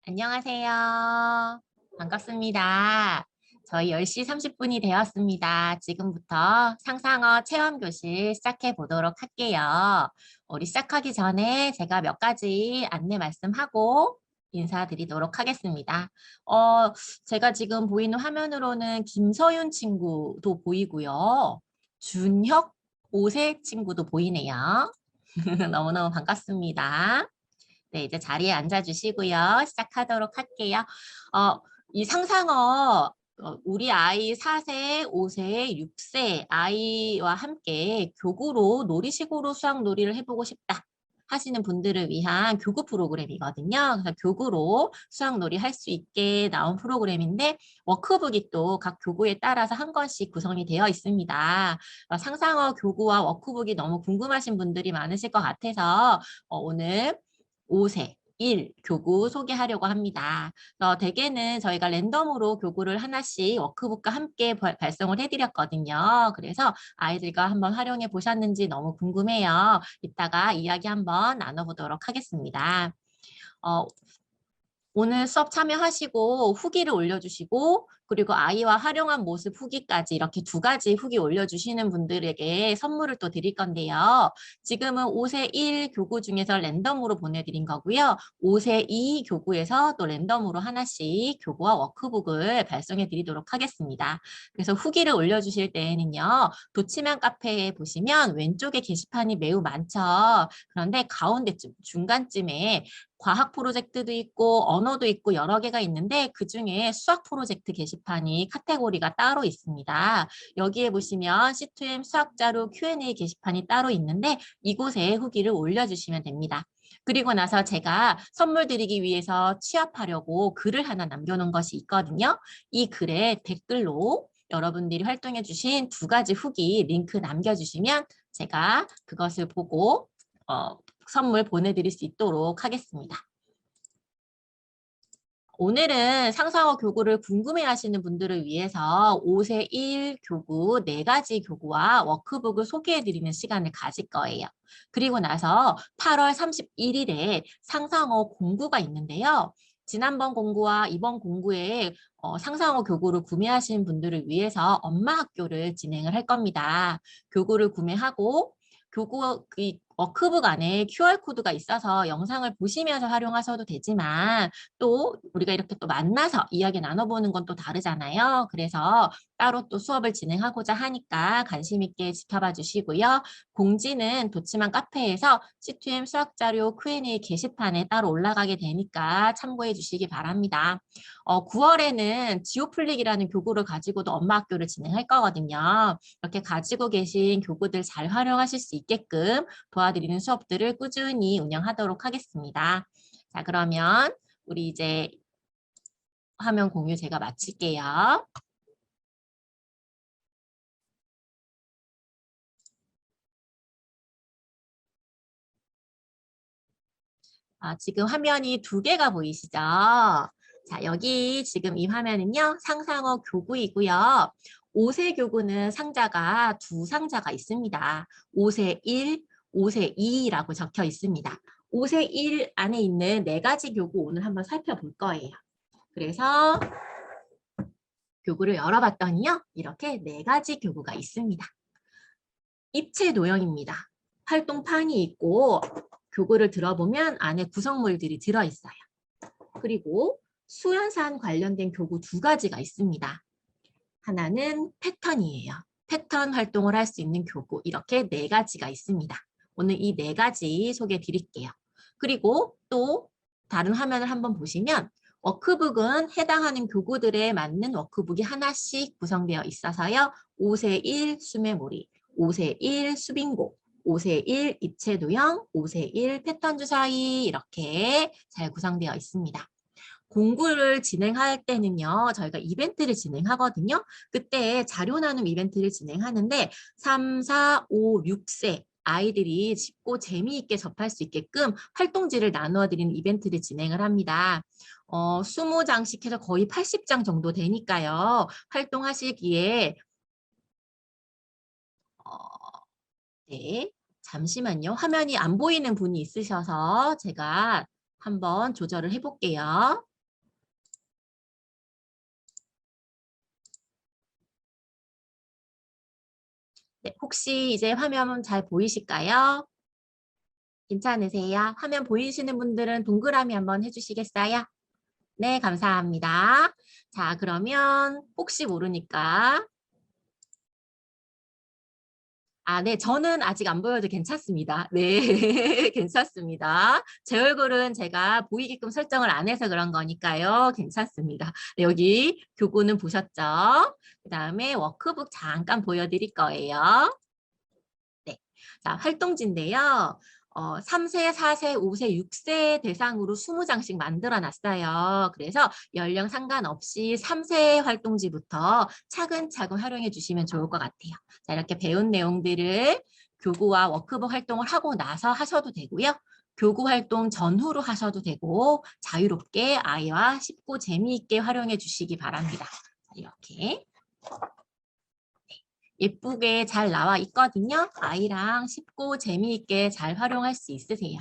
안녕하세요. 반갑습니다. 저희 10시 30분이 되었습니다. 지금부터 상상어 체험 교실 시작해 보도록 할게요. 우리 시작하기 전에 제가 몇 가지 안내 말씀하고 인사드리도록 하겠습니다. 제가 지금 보이는 화면으로는 김서윤 친구도 보이고요. 준혁 5세 친구도 보이네요. 너무너무 반갑습니다. 네, 이제 자리에 앉아주시고요. 시작하도록 할게요. 이 상상어, 우리 아이 4세, 5세, 6세 아이와 함께 교구로 놀이식으로 수학 놀이를 해보고 싶다 하시는 분들을 위한 교구 프로그램이거든요. 그래서 교구로 수학 놀이 할 수 있게 나온 프로그램인데 워크북이 또 각 교구에 따라서 한 권씩 구성이 되어 있습니다. 상상어 교구와 워크북이 너무 궁금하신 분들이 많으실 것 같아서 오늘 5세 1 교구 소개하려고 합니다. 대개는 저희가 랜덤으로 교구를 하나씩 워크북과 함께 발송을 해드렸거든요. 그래서 아이들과 한번 활용해 보셨는지 너무 궁금해요. 이따가 이야기 한번 나눠보도록 하겠습니다. 어, 오늘 수업 참여하시고 후기를 올려주시고 그리고 아이와 활용한 모습 후기까지 이렇게 두 가지 후기 올려주시는 분들에게 선물을 또 드릴 건데요. 지금은 5세 1 교구 중에서 랜덤으로 보내드린 거고요. 5세 2 교구에서 또 랜덤으로 하나씩 교구와 워크북을 발송해 드리도록 하겠습니다. 그래서 후기를 올려주실 때에는요. 도치면 카페에 보시면 왼쪽에 게시판이 매우 많죠. 그런데 가운데쯤 중간쯤에 과학 프로젝트도 있고 언어도 있고 여러 개가 있는데 그중에 수학 프로젝트 게시판이 카테고리가 따로 있습니다. 여기에 보시면 C2M 수학자료 Q&A 게시판이 따로 있는데 이곳에 후기를 올려주시면 됩니다. 그리고 나서 제가 선물 드리기 위해서 취합하려고 글을 하나 남겨놓은 것이 있거든요. 이 글에 댓글로 여러분들이 활동해 주신 두 가지 후기 링크 남겨주시면 제가 그것을 보고 선물 보내드릴 수 있도록 하겠습니다. 오늘은 상상어 교구를 궁금해하시는 분들을 위해서 5세 1 교구 4가지 교구와 워크북을 소개해드리는 시간을 가질 거예요. 그리고 나서 8월 31일에 상상어 공구가 있는데요. 지난번 공구와 이번 공구에 상상어 교구를 구매하신 분들을 위해서 엄마 학교를 진행을 할 겁니다. 교구를 구매하고 교구 워크북 안에 QR코드가 있어서 영상을 보시면서 활용하셔도 되지만 또 우리가 이렇게 또 만나서 이야기 나눠보는 건 또 다르잖아요. 그래서 따로 또 수업을 진행하고자 하니까 관심 있게 지켜봐 주시고요. 공지는 도치만 카페에서 C2M 수학자료 Q&A 게시판에 따로 올라가게 되니까 참고해 주시기 바랍니다. 9월에는 지오플릭이라는 교구를 가지고도 엄마 학교를 진행할 거거든요. 이렇게 가지고 계신 교구들 잘 활용하실 수 있게끔 도와드리는 수업들을 꾸준히 운영하도록 하겠습니다. 자, 그러면 우리 이제 화면 공유 제가 마칠게요. 지금 화면이 두 개가 보이시죠? 자, 여기 지금 이 화면은요, 상상어 교구이고요. 5세 교구는 상자가 두 상자가 있습니다. 5세 1, 5세 2라고 적혀 있습니다. 5세 1 안에 있는 4가지 교구 오늘 한번 살펴볼 거예요. 그래서 교구를 열어봤더니요. 이렇게 4가지 교구가 있습니다. 입체 도형입니다. 활동판이 있고 교구를 들어보면 안에 구성물들이 들어있어요. 그리고 수연산 관련된 교구 2가지가 있습니다. 하나는 패턴이에요. 패턴 활동을 할 수 있는 교구 이렇게 4가지가 있습니다. 오늘 이 4가지 소개해 드릴게요. 그리고 또 다른 화면을 한번 보시면 워크북은 해당하는 교구들에 맞는 워크북이 하나씩 구성되어 있어서요. 5세 1 수메모리, 5세 1 수빙고, 5세 1 입체 도형, 5세 1 패턴 주사위 이렇게 잘 구성되어 있습니다. 공부를 진행할 때는요. 저희가 이벤트를 진행하거든요. 그때 자료 나눔 이벤트를 진행하는데 3, 4, 5, 6세 아이들이 쉽고 재미있게 접할 수 있게끔 활동지를 나누어 드리는 이벤트를 진행을 합니다. 20장씩 해서 거의 80장 정도 되니까요. 활동하시기에 어, 네, 잠시만요. 화면이 안 보이는 분이 있으셔서 제가 한번 조절을 해볼게요. 네, 혹시 이제 화면 잘 보이실까요? 괜찮으세요? 화면 보이시는 분들은 동그라미 한번 해주시겠어요? 네, 감사합니다. 자, 그러면 혹시 모르니까 네, 저는 아직 안 보여도 괜찮습니다. 네, 괜찮습니다. 제 얼굴은 제가 보이게끔 설정을 안 해서 그런 거니까요. 괜찮습니다. 네, 여기 교구는 보셨죠? 그 다음에 워크북 잠깐 보여드릴 거예요. 네. 자, 활동지인데요. 3세, 4세, 5세, 6세 대상으로 20장씩 만들어 놨어요. 그래서 연령 상관없이 3세 활동지부터 차근차근 활용해 주시면 좋을 것 같아요. 자, 이렇게 배운 내용들을 교구와 워크북 활동을 하고 나서 하셔도 되고요. 교구 활동 전후로 하셔도 되고 자유롭게 아이와 쉽고 재미있게 활용해 주시기 바랍니다. 이렇게. 예쁘게 잘 나와 있거든요. 아이랑 쉽고 재미있게 잘 활용할 수 있으세요.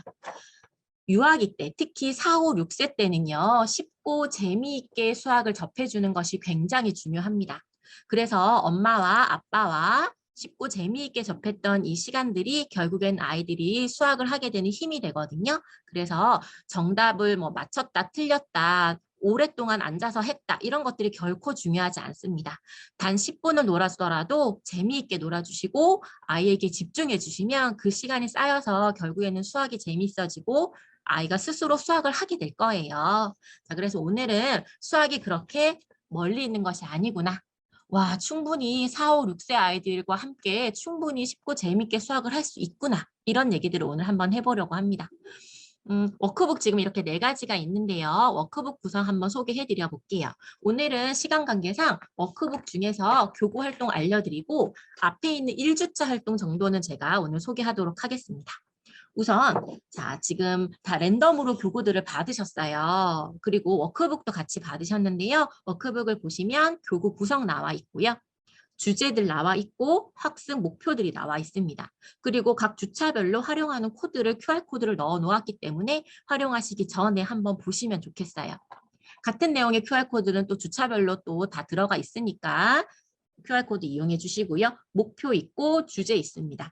유아기 때, 특히 4, 5, 6세 때는요. 쉽고 재미있게 수학을 접해주는 것이 굉장히 중요합니다. 그래서 엄마와 아빠와 쉽고 재미있게 접했던 이 시간들이 결국엔 아이들이 수학을 하게 되는 힘이 되거든요. 그래서 정답을 뭐 맞췄다, 틀렸다, 오랫동안 앉아서 했다 이런 것들이 결코 중요하지 않습니다. 단 10분을 놀아주더라도 재미있게 놀아주시고 아이에게 집중해 주시면 그 시간이 쌓여서 결국에는 수학이 재미있어지고 아이가 스스로 수학을 하게 될 거예요. 자, 그래서 오늘은 수학이 그렇게 멀리 있는 것이 아니구나. 와, 충분히 4, 5, 6세 아이들과 함께 충분히 쉽고 재미있게 수학을 할 수 있구나. 이런 얘기들을 오늘 한번 해보려고 합니다. 워크북 지금 이렇게 4가지가 있는데요. 워크북 구성 한번 소개해 드려 볼게요. 오늘은 시간 관계상 워크북 중에서 교구 활동 알려드리고 앞에 있는 1주차 활동 정도는 제가 오늘 소개하도록 하겠습니다. 우선 자 지금 다 랜덤으로 교구들을 받으셨어요. 그리고 워크북도 같이 받으셨는데요. 워크북을 보시면 교구 구성 나와 있고요. 주제들 나와 있고 학습 목표들이 나와 있습니다. 그리고 각 주차별로 활용하는 코드를 QR코드를 넣어 놓았기 때문에 활용하시기 전에 한번 보시면 좋겠어요. 같은 내용의 QR코드는 또 주차별로 또 다 들어가 있으니까 QR코드 이용해 주시고요. 목표 있고 주제 있습니다.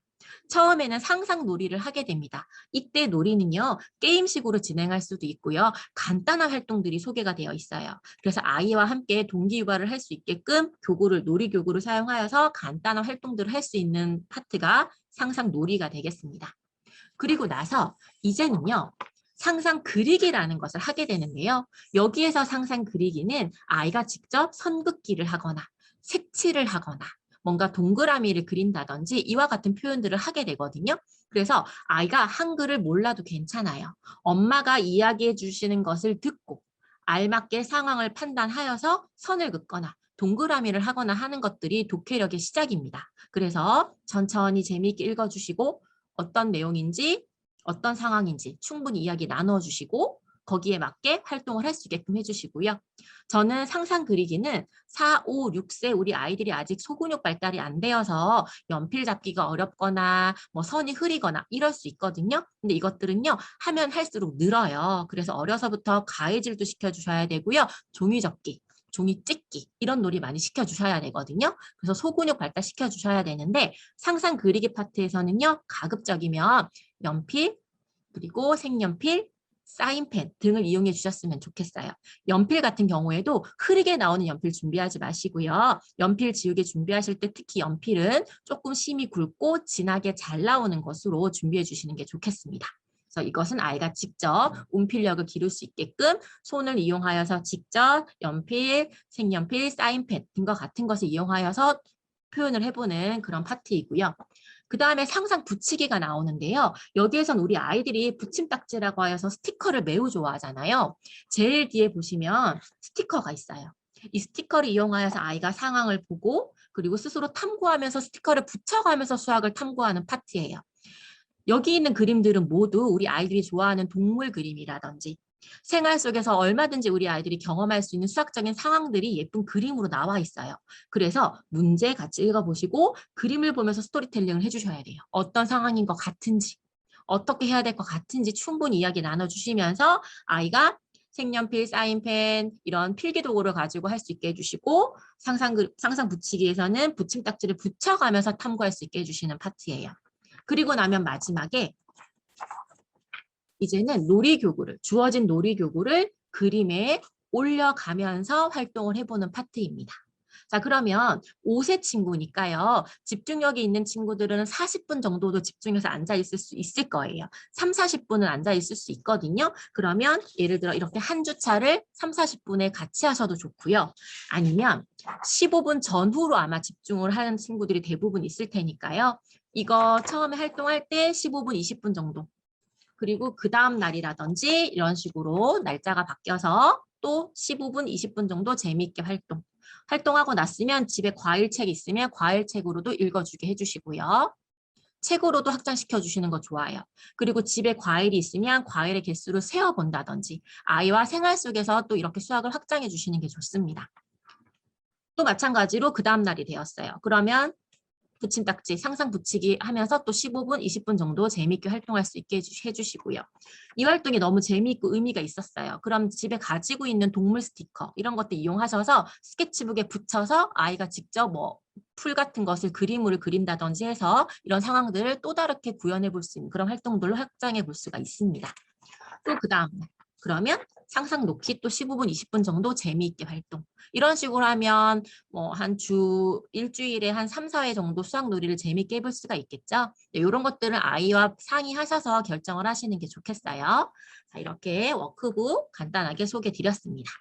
처음에는 상상 놀이를 하게 됩니다. 이때 놀이는요. 게임식으로 진행할 수도 있고요. 간단한 활동들이 소개가 되어 있어요. 그래서 아이와 함께 동기유발을 할 수 있게끔 교구를 놀이교구를 사용하여서 간단한 활동들을 할 수 있는 파트가 상상 놀이가 되겠습니다. 그리고 나서 이제는요. 상상 그리기라는 것을 하게 되는데요. 여기에서 상상 그리기는 아이가 직접 선긋기를 하거나 색칠을 하거나 뭔가 동그라미를 그린다든지 이와 같은 표현들을 하게 되거든요. 그래서 아이가 한글을 몰라도 괜찮아요. 엄마가 이야기해 주시는 것을 듣고 알맞게 상황을 판단하여서 선을 긋거나 동그라미를 하거나 하는 것들이 독해력의 시작입니다. 그래서 천천히 재미있게 읽어주시고 어떤 내용인지 어떤 상황인지 충분히 이야기 나눠주시고 거기에 맞게 활동을 할 수 있게끔 해주시고요. 저는 상상 그리기는 4, 5, 6세 우리 아이들이 아직 소근육 발달이 안 되어서 연필 잡기가 어렵거나 뭐 선이 흐리거나 이럴 수 있거든요. 근데 이것들은요. 하면 할수록 늘어요. 그래서 어려서부터 가위질도 시켜주셔야 되고요. 종이 접기. 종이 찢기 이런 놀이 많이 시켜주셔야 되거든요. 그래서 소근육 발달 시켜주셔야 되는데 상상 그리기 파트에서는요. 가급적이면 연필 그리고 색연필 사인펜 등을 이용해 주셨으면 좋겠어요. 연필 같은 경우에도 흐리게 나오는 연필 준비하지 마시고요. 연필 지우개 준비하실 때 특히 연필은 조금 심이 굵고 진하게 잘 나오는 것으로 준비해 주시는 게 좋겠습니다. 그래서 이것은 아이가 직접 운필력을 기를 수 있게끔 손을 이용하여서 직접 연필, 색연필, 사인펜 등과 같은 것을 이용하여서 표현을 해보는 그런 파트이고요. 그 다음에 상상 붙이기가 나오는데요. 여기에선 우리 아이들이 붙임딱지라고 하여서 스티커를 매우 좋아하잖아요. 제일 뒤에 보시면 스티커가 있어요. 이 스티커를 이용하여서 아이가 상황을 보고 그리고 스스로 탐구하면서 스티커를 붙여가면서 수학을 탐구하는 파트예요. 여기 있는 그림들은 모두 우리 아이들이 좋아하는 동물 그림이라든지 생활 속에서 얼마든지 우리 아이들이 경험할 수 있는 수학적인 상황들이 예쁜 그림으로 나와 있어요. 그래서 문제 같이 읽어보시고 그림을 보면서 스토리텔링을 해주셔야 돼요. 어떤 상황인 것 같은지, 어떻게 해야 될 것 같은지 충분히 이야기 나눠주시면서 아이가 색연필, 사인펜 이런 필기도구를 가지고 할 수 있게 해주시고 상상 붙이기에서는 붙임딱지를 붙여가면서 탐구할 수 있게 해주시는 파트예요. 그리고 나면 마지막에 이제는 놀이교구를 주어진 놀이교구를 그림에 올려가면서 활동을 해보는 파트입니다. 자, 그러면 5세 친구니까요. 집중력이 있는 친구들은 40분 정도도 집중해서 앉아있을 수 있을 거예요. 3, 40분은 앉아있을 수 있거든요. 그러면 예를 들어 이렇게 한 주차를 3, 40분에 같이 하셔도 좋고요. 아니면 15분 전후로 아마 집중을 하는 친구들이 대부분 있을 테니까요. 이거 처음에 활동할 때 15분, 20분 정도. 그리고 그 다음 날이라든지 이런 식으로 날짜가 바뀌어서 또 15분, 20분 정도 재미있게 활동하고 났으면 집에 과일책 있으면 과일책으로도 읽어주게 해주시고요. 책으로도 확장시켜 주시는 거 좋아요. 그리고 집에 과일이 있으면 과일의 개수를 세어본다든지 아이와 생활 속에서 또 이렇게 수학을 확장해 주시는 게 좋습니다. 또 마찬가지로 그 다음 날이 되었어요. 그러면 붙임딱지, 상상 붙이기 하면서 또 15분, 20분 정도 재미있게 활동할 수 있게 해주시고요. 이 활동이 너무 재미있고 의미가 있었어요. 그럼 집에 가지고 있는 동물 스티커 이런 것들 이용하셔서 스케치북에 붙여서 아이가 직접 뭐 풀 같은 것을 그림으로 그린다든지 해서 이런 상황들을 또 다르게 구현해 볼 수 있는 그런 활동들로 확장해 볼 수가 있습니다. 또 그 다음 날 그러면 상상 놓기 또 15분, 20분 정도 재미있게 활동. 이런 식으로 하면 뭐 한 일주일에 한 3, 4회 정도 수학 놀이를 재미있게 해볼 수가 있겠죠. 네, 이런 것들은 아이와 상의하셔서 결정을 하시는 게 좋겠어요. 자, 이렇게 워크북 간단하게 소개해 드렸습니다.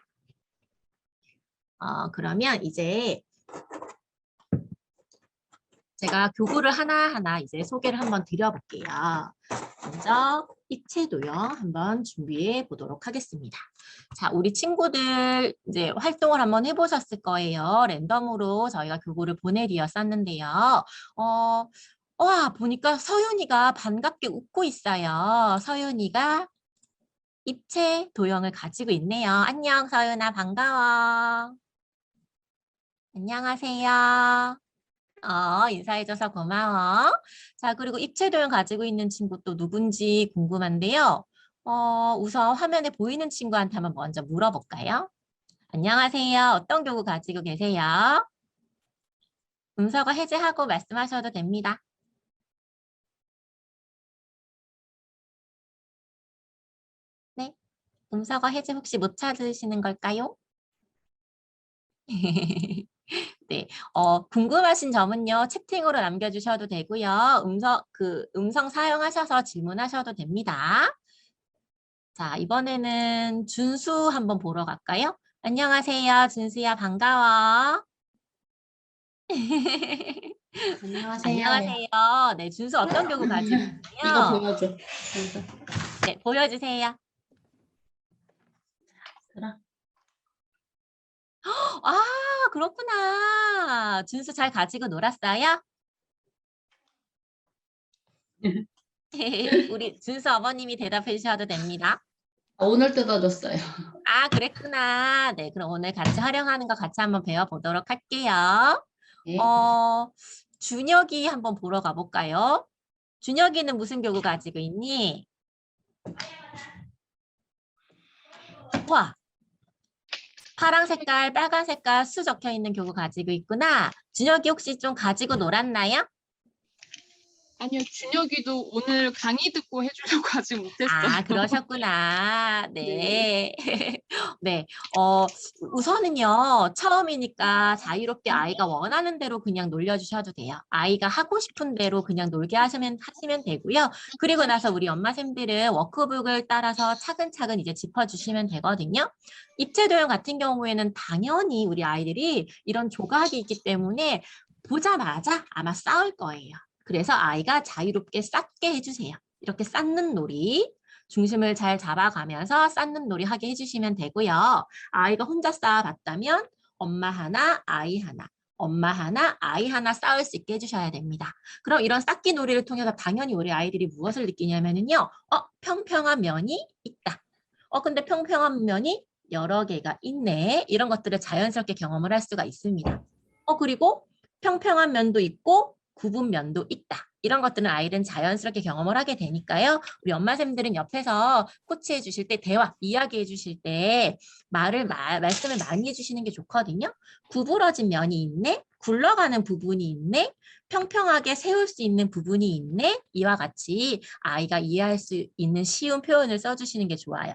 그러면 이제 제가 교구를 하나하나 이제 소개를 한번 드려볼게요. 먼저 입체 도형 한번 준비해 보도록 하겠습니다. 자, 우리 친구들 이제 활동을 한번 해보셨을 거예요. 랜덤으로 저희가 교구를 보내드렸었는데요. 와, 보니까 서윤이가 반갑게 웃고 있어요. 서윤이가 입체 도형을 가지고 있네요. 안녕, 서윤아, 반가워. 안녕하세요. 인사해줘서 고마워. 자, 그리고 입체 도형 가지고 있는 친구 또 누군지 궁금한데요. 우선 화면에 보이는 친구한테 한번 먼저 물어볼까요? 안녕하세요. 어떤 교구 가지고 계세요? 음성어 해제하고 말씀하셔도 됩니다. 네. 음성어 해제 혹시 못 찾으시는 걸까요? 네, 궁금하신 점은요, 채팅으로 남겨주셔도 되고요. 음성 사용하셔서 질문하셔도 됩니다. 자, 이번에는 준수 한번 보러 갈까요? 안녕하세요, 준수야, 반가워. 안녕하세요. 안녕하세요. 네, 준수 어떤 교구 가지고 이거 있나요? 보여줘. 이거. 네, 보여주세요. 그럼. 아, 그렇구나. 준수 잘 가지고 놀았어요? 우리 준수 어머님이 대답해 주셔도 됩니다. 오늘 뜯어줬어요. 아, 그랬구나. 네, 그럼 오늘 같이 활용하는 거 같이 한번 배워보도록 할게요. 네. 준혁이 한번 보러 가볼까요? 준혁이는 무슨 교구 가지고 있니? 와, 파란 색깔, 빨간 색깔 수 적혀 있는 교구 가지고 있구나. 준혁이 혹시 좀 가지고 놀았나요? 아니요, 준혁이도 오늘 강의 듣고 해주려고 아직 못했어요. 아, 그러셨구나. 네. 네. 우선은요, 처음이니까 자유롭게 아이가 원하는 대로 그냥 놀려주셔도 돼요. 아이가 하고 싶은 대로 그냥 놀게 하시면 되고요. 그리고 나서 우리 엄마쌤들은 워크북을 따라서 차근차근 이제 짚어주시면 되거든요. 입체도형 같은 경우에는 당연히 우리 아이들이 이런 조각이 있기 때문에 보자마자 아마 싸울 거예요. 그래서 아이가 자유롭게 쌓게 해주세요. 이렇게 쌓는 놀이, 중심을 잘 잡아가면서 쌓는 놀이 하게 해주시면 되고요. 아이가 혼자 쌓아봤다면 엄마 하나, 아이 하나, 엄마 하나, 아이 하나 쌓을 수 있게 해주셔야 됩니다. 그럼 이런 쌓기 놀이를 통해서 당연히 우리 아이들이 무엇을 느끼냐면요. 평평한 면이 있다. 근데 평평한 면이 여러 개가 있네. 이런 것들을 자연스럽게 경험을 할 수가 있습니다. 그리고 평평한 면도 있고 구분면도 있다. 이런 것들은 아이들은 자연스럽게 경험을 하게 되니까요. 우리 엄마쌤들은 옆에서 코치해 주실 때 대화, 이야기해 주실 때 말씀을 많이 해주시는 게 좋거든요. 구부러진 면이 있네. 굴러가는 부분이 있네. 평평하게 세울 수 있는 부분이 있네. 이와 같이 아이가 이해할 수 있는 쉬운 표현을 써주시는 게 좋아요.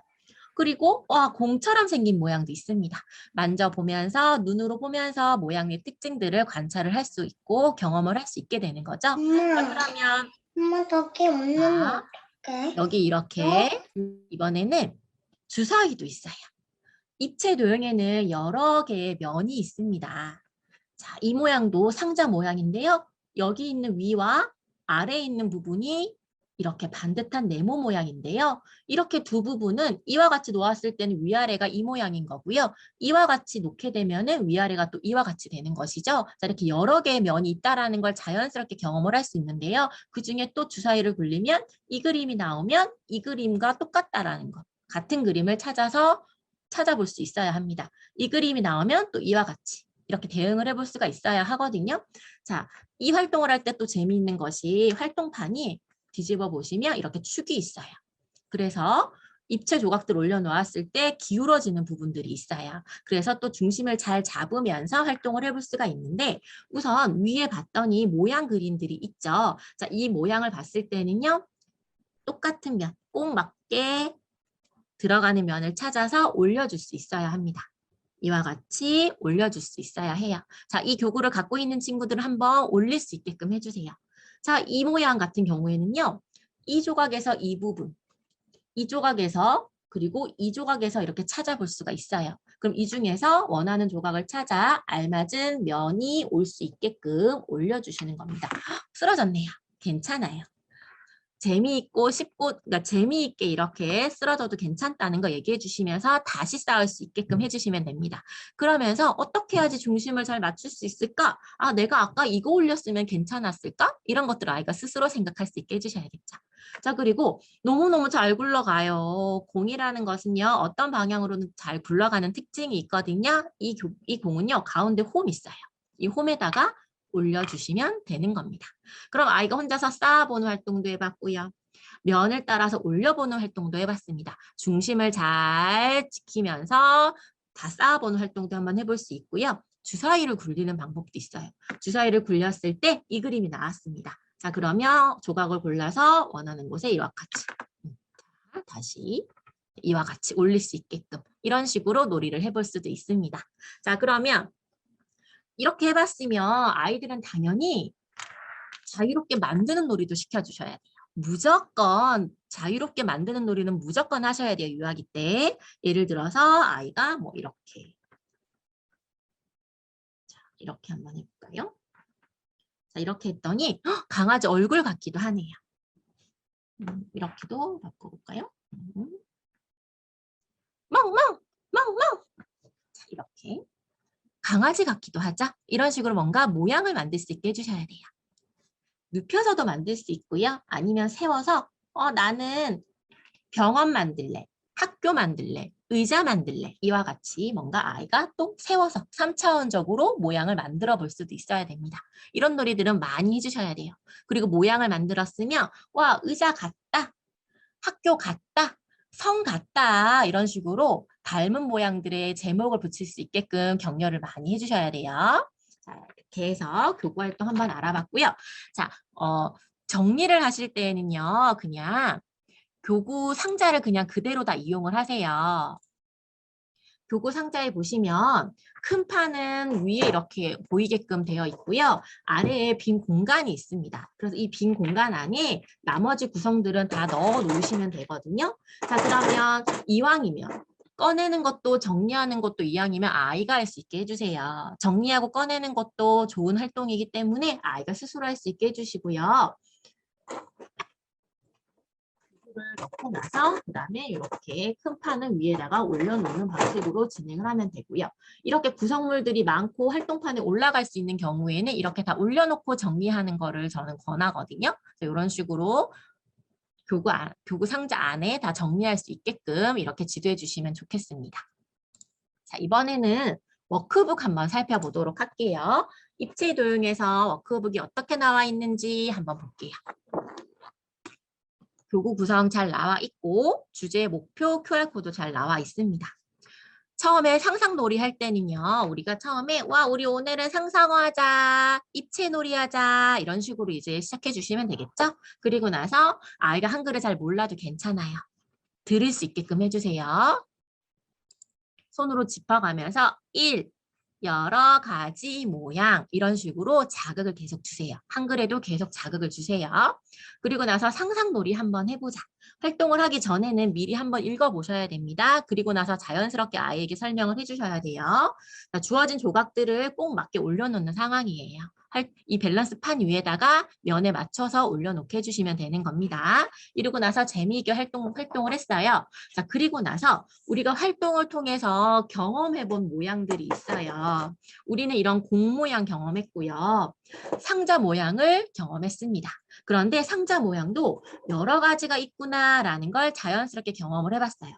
그리고 공처럼 생긴 모양도 있습니다. 만져보면서 눈으로 보면서 모양의 특징들을 관찰을 할 수 있고 경험을 할 수 있게 되는 거죠. 그러면 엄마 저기 없는 거 어떡해? 여기 이렇게 이번에는 주사위도 있어요. 입체 도형에는 여러 개의 면이 있습니다. 자, 이 모양도 상자 모양인데요. 여기 있는 위와 아래에 있는 부분이 이렇게 반듯한 네모 모양인데요. 이렇게 두 부분은 이와 같이 놓았을 때는 위아래가 이 모양인 거고요. 이와 같이 놓게 되면은 위아래가 또 이와 같이 되는 것이죠. 자, 이렇게 여러 개의 면이 있다라는 걸 자연스럽게 경험을 할 수 있는데요. 그중에 또 주사위를 굴리면 이 그림이 나오면 이 그림과 똑같다라는 것. 같은 그림을 찾아볼 수 있어야 합니다. 이 그림이 나오면 또 이와 같이 이렇게 대응을 해볼 수가 있어야 하거든요. 자, 이 활동을 할 때 또 재미있는 것이 활동판이 뒤집어 보시면 이렇게 축이 있어요. 그래서 입체 조각들 올려놓았을 때 기울어지는 부분들이 있어요. 그래서 또 중심을 잘 잡으면서 활동을 해볼 수가 있는데 우선 위에 봤더니 모양 그림들이 있죠. 자, 이 모양을 봤을 때는요. 똑같은 면, 꼭 맞게 들어가는 면을 찾아서 올려줄 수 있어야 합니다. 이와 같이 올려줄 수 있어야 해요. 자, 이 교구를 갖고 있는 친구들을 한번 올릴 수 있게끔 해주세요. 자, 이 모양 같은 경우에는요. 이 조각에서 이 부분, 이 조각에서 그리고 이 조각에서 이렇게 찾아볼 수가 있어요. 그럼 이 중에서 원하는 조각을 찾아 알맞은 면이 올 수 있게끔 올려주시는 겁니다. 쓰러졌네요. 괜찮아요. 재미있고 쉽고 그러니까 재미있게 이렇게 쓰러져도 괜찮다는 거 얘기해 주시면서 다시 쌓을 수 있게끔 해주시면 됩니다. 그러면서 어떻게 해야지 중심을 잘 맞출 수 있을까? 아, 내가 아까 이거 올렸으면 괜찮았을까? 이런 것들을 아이가 스스로 생각할 수 있게 해주셔야겠죠. 자, 그리고 너무너무 잘 굴러가요. 공이라는 것은요. 어떤 방향으로는 잘 굴러가는 특징이 있거든요. 이 공은요. 가운데 홈이 있어요. 이 홈에다가 올려주시면 되는 겁니다. 그럼 아이가 혼자서 쌓아보는 활동도 해봤고요. 면을 따라서 올려보는 활동도 해봤습니다. 중심을 잘 지키면서 다 쌓아보는 활동도 한번 해볼 수 있고요. 주사위를 굴리는 방법도 있어요. 주사위를 굴렸을 때 이 그림이 나왔습니다. 자, 그러면 조각을 골라서 원하는 곳에 이와 같이 다시 이와 같이 올릴 수 있게끔 이런 식으로 놀이를 해볼 수도 있습니다. 자, 그러면 이렇게 해봤으면 아이들은 당연히 자유롭게 만드는 놀이도 시켜주셔야 돼요. 무조건 자유롭게 만드는 놀이는 무조건 하셔야 돼요. 유아기 때. 예를 들어서 아이가 뭐 이렇게. 자, 이렇게 한번 해볼까요? 자, 이렇게 했더니 강아지 얼굴 같기도 하네요. 이렇게도 바꿔볼까요? 멍멍! 멍멍! 자, 이렇게. 강아지 같기도 하죠? 이런 식으로 뭔가 모양을 만들 수 있게 해주셔야 돼요. 눕혀서도 만들 수 있고요. 아니면 세워서 나는 병원 만들래, 학교 만들래, 의자 만들래 이와 같이 뭔가 아이가 또 세워서 3차원적으로 모양을 만들어 볼 수도 있어야 됩니다. 이런 놀이들은 많이 해주셔야 돼요. 그리고 모양을 만들었으면 와 의자 같다, 학교 같다, 성 같다 이런 식으로 닮은 모양들의 제목을 붙일 수 있게끔 격려를 많이 해주셔야 돼요. 자, 이렇게 해서 교구 활동 한번 알아봤고요. 자, 정리를 하실 때에는요. 그냥 교구 상자를 그냥 그대로 다 이용을 하세요. 교구 상자에 보시면 큰 판은 위에 이렇게 보이게끔 되어 있고요. 아래에 빈 공간이 있습니다. 그래서 이 빈 공간 안에 나머지 구성들은 다 넣어 놓으시면 되거든요. 자, 그러면 이왕이면 꺼내는 것도 정리하는 것도 이왕이면 아이가 할 수 있게 해주세요. 정리하고 꺼내는 것도 좋은 활동이기 때문에 아이가 스스로 할 수 있게 해주시고요. 넣고 나서 그다음에 이렇게 큰 판을 위에다가 올려놓는 방식으로 진행을 하면 되고요. 이렇게 구성물들이 많고 활동판에 올라갈 수 있는 경우에는 이렇게 다 올려놓고 정리하는 거를 저는 권하거든요. 이런 식으로 교구 상자 안에 다 정리할 수 있게끔 이렇게 지도해 주시면 좋겠습니다. 자, 이번에는 워크북 한번 살펴보도록 할게요. 입체 도형에서 워크북이 어떻게 나와 있는지 한번 볼게요. 교구 구성 잘 나와 있고 주제, 목표, QR코드 잘 나와 있습니다. 처음에 상상놀이 할 때는요. 우리가 처음에 와 우리 오늘은 상상하자, 입체놀이 하자 이런 식으로 이제 시작해 주시면 되겠죠? 그리고 나서 아이가 한글을 잘 몰라도 괜찮아요. 들을 수 있게끔 해주세요. 손으로 짚어가면서 1. 여러 가지 모양 이런 식으로 자극을 계속 주세요. 한글에도 계속 자극을 주세요. 그리고 나서 상상놀이 한번 해보자. 활동을 하기 전에는 미리 한번 읽어보셔야 됩니다. 그리고 나서 자연스럽게 아이에게 설명을 해주셔야 돼요. 주어진 조각들을 꼭 맞게 올려놓는 상황이에요. 이 밸런스 판 위에다가 면에 맞춰서 올려놓게 해주시면 되는 겁니다. 이러고 나서 재미있게 활동을 했어요. 자, 그리고 나서 우리가 활동을 통해서 경험해본 모양들이 있어요. 우리는 이런 공 모양 경험했고요. 상자 모양을 경험했습니다. 그런데 상자 모양도 여러 가지가 있구나라는 걸 자연스럽게 경험을 해봤어요.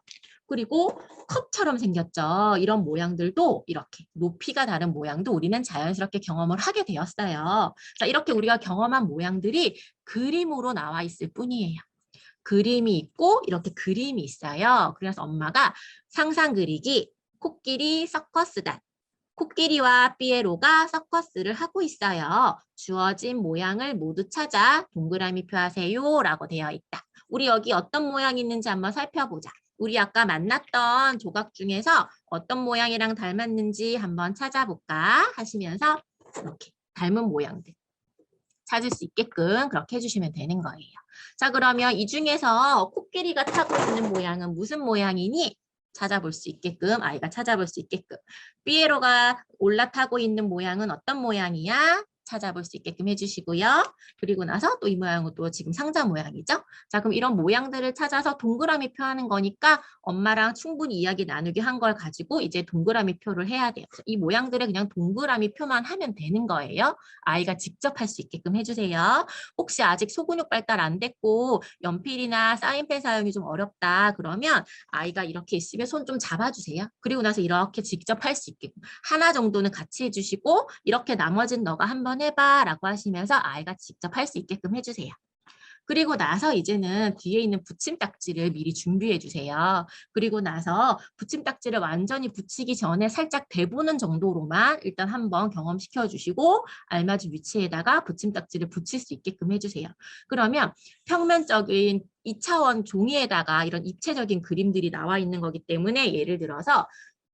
그리고 컵처럼 생겼죠. 이런 모양들도 이렇게 높이가 다른 모양도 우리는 자연스럽게 경험을 하게 되었어요. 자, 이렇게 우리가 경험한 모양들이 그림으로 나와 있을 뿐이에요. 그림이 있고 이렇게 그림이 있어요. 그래서 엄마가 상상 그리기, 코끼리 서커스단. 코끼리와 삐에로가 서커스를 하고 있어요. 주어진 모양을 모두 찾아 동그라미 표하세요 라고 되어 있다. 우리 여기 어떤 모양이 있는지 한번 살펴보자. 우리 아까 만났던 조각 중에서 어떤 모양이랑 닮았는지 한번 찾아볼까 하시면서 이렇게 닮은 모양들 찾을 수 있게끔 그렇게 해주시면 되는 거예요. 자, 그러면 이 중에서 코끼리가 타고 있는 모양은 무슨 모양이니? 찾아볼 수 있게끔, 아이가 찾아볼 수 있게끔. 삐에로가 올라타고 있는 모양은 어떤 모양이야? 찾아볼 수 있게끔 해주시고요. 그리고 나서 또 이 모양은 또 지금 상자 모양이죠. 자, 그럼 이런 모양들을 찾아서 동그라미 표하는 거니까 엄마랑 충분히 이야기 나누기 한 걸 가지고 이제 동그라미 표를 해야 돼요. 이 모양들을 그냥 동그라미 표만 하면 되는 거예요. 아이가 직접 할 수 있게끔 해주세요. 혹시 아직 소근육 발달 안 됐고 연필이나 사인펜 사용이 좀 어렵다 그러면 아이가 이렇게 있으면 손 좀 잡아주세요. 그리고 나서 이렇게 직접 할 수 있게끔 하나 정도는 같이 해주시고 이렇게 나머지는 너가 한번 해봐 라고 하시면서 아이가 직접 할 수 있게끔 해주세요. 그리고 나서 이제는 뒤에 있는 붙임딱지를 미리 준비해 주세요. 그리고 나서 붙임딱지를 완전히 붙이기 전에 살짝 대보는 정도로만 일단 한번 경험시켜 주시고 알맞은 위치에다가 붙임딱지를 붙일 수 있게끔 해주세요. 그러면 평면적인 2차원 종이에다가 이런 입체적인 그림들이 나와 있는 거기 때문에 예를 들어서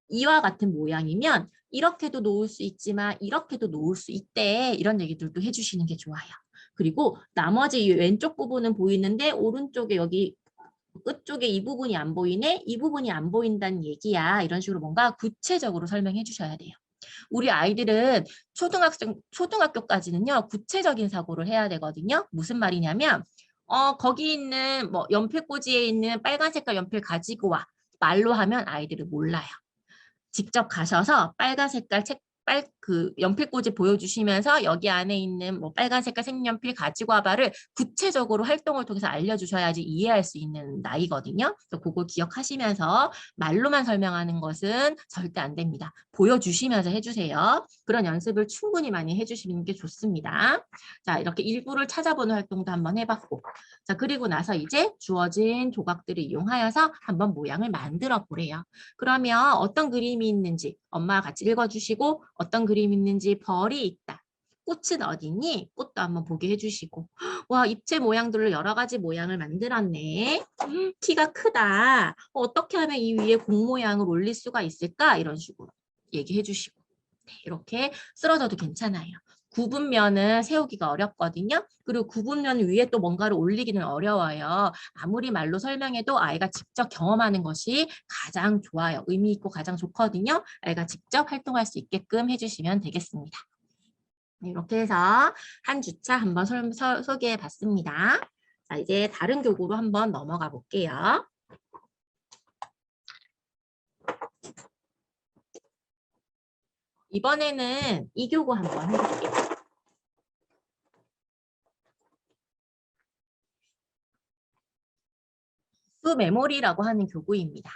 이와 같은 모양이면 이렇게도 놓을 수 있지만 이렇게도 놓을 수 있대. 이런 얘기들도 해주시는 게 좋아요. 그리고 나머지 이 왼쪽 부분은 보이는데 오른쪽에 여기 끝쪽에 이 부분이 안 보이네? 이 부분이 안 보인다는 얘기야. 이런 식으로 뭔가 구체적으로 설명해 주셔야 돼요. 우리 아이들은 초등학교까지는요. 구체적인 사고를 해야 되거든요. 무슨 말이냐면 거기 있는 뭐 연필꽂이에 있는 빨간 색깔 연필 가지고 와. 말로 하면 아이들은 몰라요. 직접 가셔서 빨간 색깔 그 연필꽂이 보여주시면서 여기 안에 있는 뭐 빨간 색깔 색연필 가지고 와봐를 구체적으로 활동을 통해서 알려주셔야지 이해할 수 있는 나이거든요. 그래서 그걸 기억하시면서 말로만 설명하는 것은 절대 안 됩니다. 보여주시면서 해주세요. 그런 연습을 충분히 많이 해주시는 게 좋습니다. 자, 이렇게 일부를 찾아보는 활동도 한번 해봤고, 자, 그리고 나서 이제 주어진 조각들을 이용하여서 한번 모양을 만들어 보래요. 그러면 어떤 그림이 있는지 엄마와 같이 읽어주시고 어떤 그림이 있는지 벌이 있다. 꽃은 어디니? 꽃도 한번 보게 해주시고 와 입체 모양들로 여러 가지 모양을 만들었네. 키가 크다. 어떻게 하면 이 위에 공 모양을 올릴 수가 있을까? 이런 식으로 얘기해 주시고 네, 이렇게 쓰러져도 괜찮아요. 구분면은 세우기가 어렵거든요. 그리고 구분면 위에 또 뭔가를 올리기는 어려워요. 아무리 말로 설명해도 아이가 직접 경험하는 것이 가장 좋아요. 의미 있고 가장 좋거든요. 아이가 직접 활동할 수 있게끔 해주시면 되겠습니다. 이렇게 해서 한 주차 한번 소개해 봤습니다. 자, 이제 다른 교구로 한번 넘어가 볼게요. 이번에는 이 교구 한번 해볼게요. 수 메모리라고 하는 교구입니다.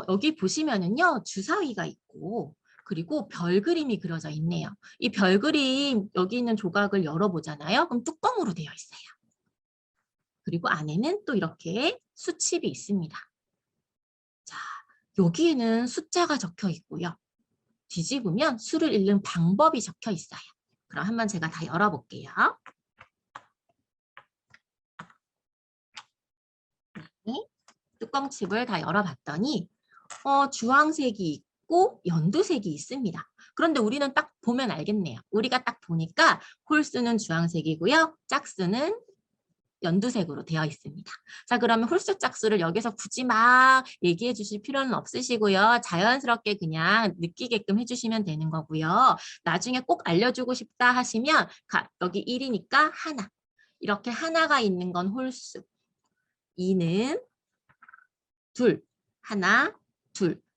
여기 보시면은요, 주사위가 있고, 그리고 별 그림이 그려져 있네요. 이 별 그림 여기 있는 조각을 열어보잖아요. 그럼 뚜껑으로 되어 있어요. 그리고 안에는 또 이렇게 수칩이 있습니다. 자, 여기에는 숫자가 적혀 있고요. 뒤집으면 수를 읽는 방법이 적혀 있어요. 그럼 한번 제가 다 열어볼게요. 네, 뚜껑칩을 다 열어봤더니 주황색이 있고 연두색이 있습니다. 그런데 우리는 딱 보면 알겠네요. 우리가 딱 보니까 홀수는 주황색이고요. 짝수는 연두색으로 되어 있습니다. 자, 그러면 홀수 짝수를 여기서 굳이 막 얘기해 주실 필요는 없으시고요. 자연스럽게 그냥 느끼게끔 해주시면 되는 거고요. 나중에 꼭 알려주고 싶다 하시면 여기 1이니까 하나. 이렇게 하나가 있는 건 홀수. 2는 둘, 하나,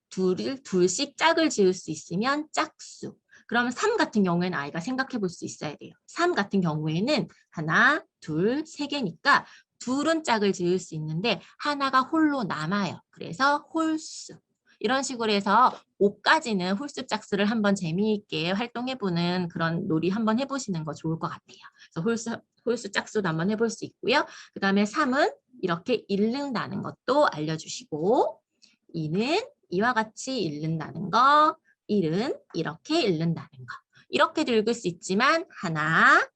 둘씩 짝을 지을 수 있으면 짝수. 그러면 3 같은 경우에는 아이가 생각해 볼 수 있어야 돼요. 3 같은 경우에는 하나, 둘, 세 개니까 둘은 짝을 지을 수 있는데 하나가 홀로 남아요. 그래서 홀수. 이런 식으로 해서 5까지는 홀수 짝수를 한번 재미있게 활동해보는 그런 놀이 한번 해보시는 거 좋을 것 같아요. 그래서 홀수 짝수도 한번 해볼 수 있고요. 그 다음에 3은 이렇게 읽는다는 것도 알려주시고 2는 이와 같이 읽는다는 거, 1은 이렇게 읽는다는 거. 이렇게도 읽을 수 있지만 하나,